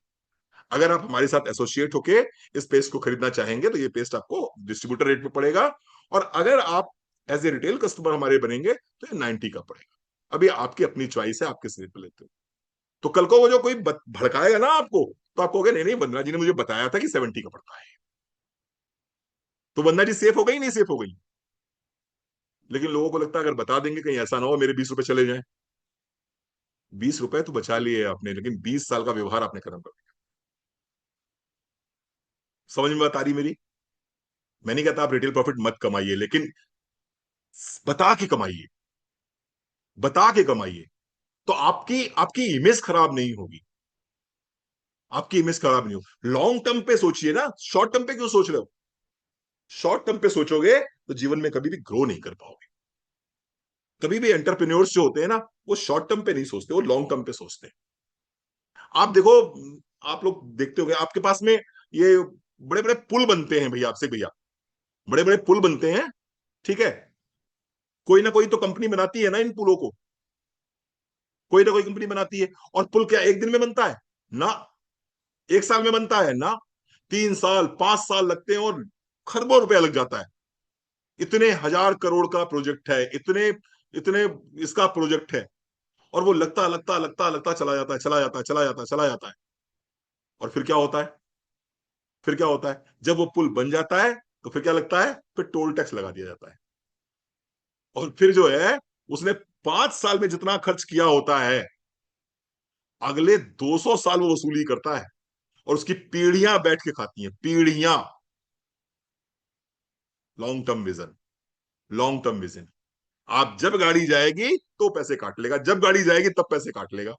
अगर आप हमारे साथ एसोसिएट होके इस पेस्ट को खरीदना चाहेंगे तो ये पेस्ट आपको डिस्ट्रीब्यूटर रेट पे पड़ेगा, और अगर आप एज ए रिटेल कस्टमर हमारे बनेंगे तो ये 90 का पड़ेगा। अभी आपकी अपनी चॉइस है, आप किस रेट पे लेते हो। तो कल को वो जो कोई भड़काएगा ना आपको, तो आप कहोगे नहीं नहीं, वंदना जी ने मुझे बताया था कि 70 का पड़ता है। तो वंदना जी सेफ हो गई, नहीं सेफ हो गई? लेकिन लोगों को लगता है अगर बता देंगे कहीं ऐसा ना हो मेरे 20 रुपए चले जाए। 20 रुपए तो बचा लिए आपने, लेकिन 20 साल का व्यवहार आपने खत्म कर दिया। समझ में बात आ रही मेरी? मैं नहीं कहता आप रिटेल प्रॉफिट मत कमाइए, लेकिन बता के कमाइए, बता के कमाइए। तो आपकी आपकी इमेज खराब नहीं होगी, आपकी इमेज खराब नहीं होगी। लॉन्ग टर्म पे सोचिए ना, शॉर्ट टर्म पे क्यों सोच रहे हो? शॉर्ट टर्म पे सोचोगे तो जीवन में कभी भी ग्रो नहीं कर पाओगे। कभी भी एंटरप्रेन्योर्स जो होते हैं ना, वो शॉर्ट टर्म पे नहीं सोचते, वो लॉन्ग टर्म पे सोचते हैं। आप देखो, आप लोग देखते होंगे आपके पास में ये बड़े बड़े पुल बनते हैं भैया, आपसे भैया, बड़े बड़े पुल बनते हैं, ठीक है। कोई ना कोई तो कंपनी बनाती है ना इन पुलों को, कोई ना कोई कंपनी बनाती है। और पुल क्या एक दिन में बनता है? ना। एक साल में बनता है? ना। 3 साल 5 साल लगते हैं और खरबों रुपया लग जाता है। इतने हजार करोड़ का प्रोजेक्ट है, इतने इतने इसका प्रोजेक्ट है, और वो लगता लगता लगता लगता चला जाता है, चला जाता है, चला जाता है, चला जाता है। और फिर क्या होता है? फिर क्या होता है जब वो पुल बन जाता है? तो फिर क्या लगता है? फिर टोल टैक्स लगा दिया जाता है। और फिर जो है, उसने 5 साल में जितना खर्च किया होता है, अगले 200 साल वो वसूली करता है। और उसकी पीढ़ियां बैठ के खाती हैं, पीढ़ियां। Long term vision, long term vision. आप जब गाड़ी जाएगी तो पैसे काट लेगा, जब गाड़ी जाएगी तब पैसे काट लेगा।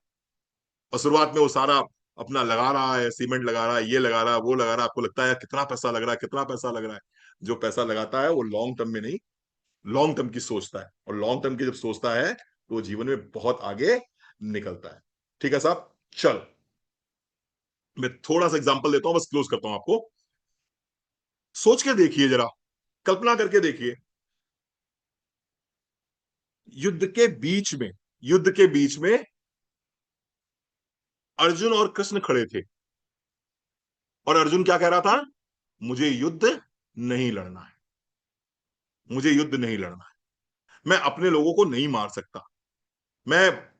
और शुरुआत में वो सारा अपना लगा रहा है, सीमेंट लगा रहा है, ये लगा रहा है, वो लगा रहा है, आपको लगता है कितना पैसा लग रहा है, कितना पैसा लग रहा है। जो पैसा लगाता है वो लॉन्ग टर्म में नहीं, लॉन्ग टर्म की सोचता है, और लॉन्ग टर्म की जब सोचता है तो वो जीवन में बहुत आगे निकलता है। ठीक है साहब, चल मैं थोड़ा सा एग्जांपल देता हूं, बस क्लोज करता हूं आपको। सोच के देखिए जरा, कल्पना करके देखिए, युद्ध के बीच में, युद्ध के बीच में अर्जुन और कृष्ण खड़े थे, और अर्जुन क्या कह रहा था? मुझे युद्ध नहीं लड़ना है, मुझे युद्ध नहीं लड़ना है, मैं अपने लोगों को नहीं मार सकता, मैं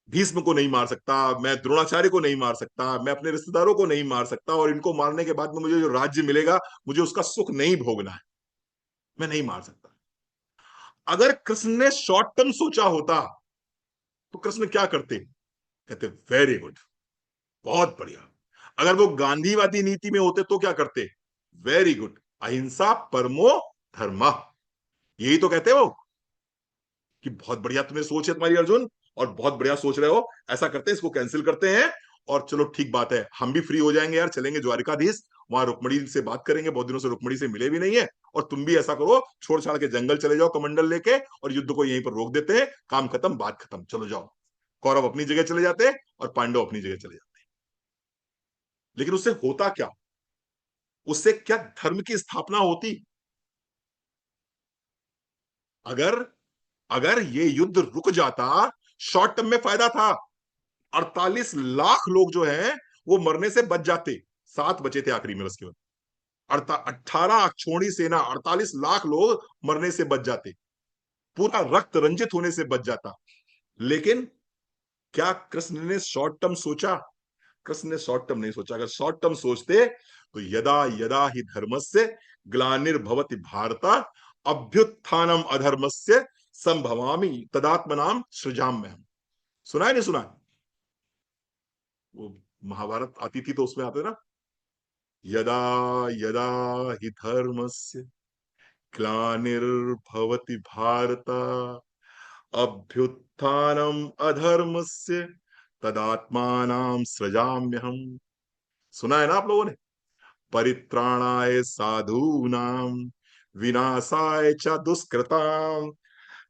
भीष्म को नहीं मार सकता, मैं द्रोणाचार्य को नहीं मार सकता, मैं अपने रिश्तेदारों को नहीं मार सकता, और इनको मारने के बाद में मुझे जो राज्य मिलेगा, मुझे उसका सुख नहीं भोगना है, मैं नहीं मार सकता। अगर कृष्ण ने शॉर्ट टर्म सोचा होता तो कृष्ण क्या करते? कहते वेरी गुड, बहुत बढ़िया। अगर वो गांधीवादी नीति में होते तो क्या करते? वेरी गुड, अहिंसा परमो धर्म। यही तो कहते हो कि बहुत बढ़िया तुम्हें सोच है तुम्हारी अर्जुन, और बहुत बढ़िया सोच रहे हो। ऐसा करते हैं, इसको कैंसिल करते हैं, और चलो ठीक बात है, हम भी फ्री हो जाएंगे यार, चलेंगे द्वारिकाधीश, वहां रुक्मणी से बात करेंगे, बहुत दिनों से रुक्मणी से मिले भी नहीं है। और तुम भी ऐसा करो, छोड़ छाड़ के जंगल चले जाओ कमंडल लेके, और युद्ध को यहीं पर रोक देते हैं, काम खत्म, बात खत्म, चलो जाओ। कौरव अपनी जगह चले जाते और पांडव अपनी जगह चले जाते। लेकिन उससे होता क्या? उससे क्या धर्म की स्थापना होती? अगर अगर ये युद्ध रुक जाता, शॉर्ट टर्म में फायदा था, 48 लाख लोग जो हैं वो मरने से बच जाते। 7 बचे थे आखिरी में उसके बाद। 18 छोड़ी सेना, 48 लाख लोग मरने से बच जाते, पूरा रक्त रंजित होने से बच जाता। लेकिन क्या कृष्ण ने शॉर्ट टर्म सोचा? कृष्ण ने शॉर्ट टर्म नहीं सोचा। अगर शॉर्ट टर्म सोचते तो यदा यदा ही धर्मस्य ग्लानिर्भवति भारत अभ्युत्थानम अधर्मस्य संभवामि तदात्मनाम सृजाम्यहम्। सुना है नहीं सुना? वो महाभारत आती थी तो उसमें आते ना, यदा यदा हि धर्मस्य ग्लानिर्भवति भारत अभ्युत्थानम अधर्मस्य तदात्मानां सृजाम्यहम्। सुना है ना आप लोगों ने? परित्राणाय साधूनाम विनाशाय च दुष्कृताम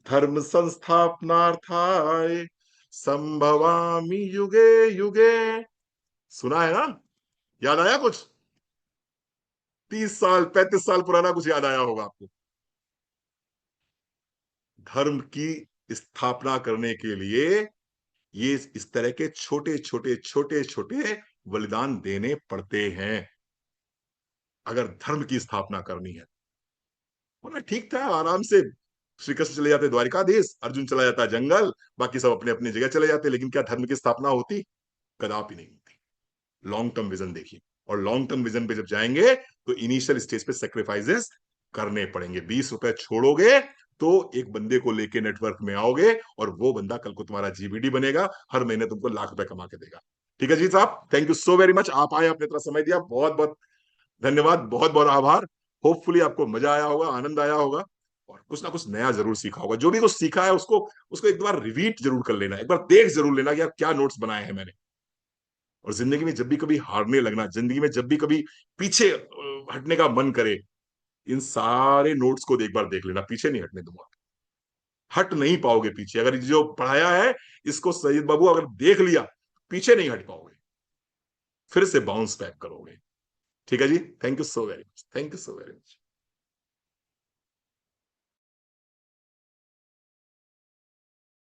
धर्म संस्थापनार्थाय संभवामि युगे युगे। सुना है ना? याद आया कुछ? 30 साल 35 साल पुराना कुछ याद आया होगा आपको। धर्म की स्थापना करने के लिए ये इस तरह के छोटे छोटे छोटे छोटे बलिदान देने पड़ते हैं, अगर धर्म की स्थापना करनी है। वरना ठीक था, आराम से श्री कृष्ण चले जाते द्वारिकाधीश, अर्जुन चला जाता जंगल, बाकी सब अपने अपनी जगह चले जाते। लेकिन क्या धर्म की स्थापना होती? कदापि नहीं होती। लॉन्ग टर्म विजन देखिए, और लॉन्ग टर्म विजन पे जब जाएंगे तो इनिशियल स्टेज पे सेक्रीफाइसेस करने पड़ेंगे। 20 रुपए छोड़ोगे तो एक बंदे को लेके नेटवर्क में आओगे, और वो बंदा कल को तुम्हारा जीबीडी बनेगा, हर महीने तुमको लाख रुपए कमा के देगा। ठीक है जी साहब, thank you so very much, आप आए, अपने तरह समय दिया, बहुत बहुत धन्यवाद, बहुत बहुत आभार। होपफुली आपको मजा आया होगा, आनंद आया होगा, और कुछ ना कुछ नया जरूर सीखा होगा। जो भी कुछ सीखा है उसको उसको एक बार रिवीट जरूर कर लेना, एक बार देख जरूर लेना कि यार क्या नोट्स बनाए हैं मैंने। और जिंदगी में जब भी कभी हारने लगना, जिंदगी में जब भी कभी पीछे हटने का मन करे, इन सारे नोट्स को एक बार देख लेना, पीछे नहीं हटने दूंगा। हट नहीं पाओगे पीछे। अगर जो पढ़ाया है इसको सईद बाबू अगर देख लिया, पीछे नहीं हट पाओगे, फिर से बाउंस बैक करोगे। ठीक है जी, thank you so very much, thank you so very much.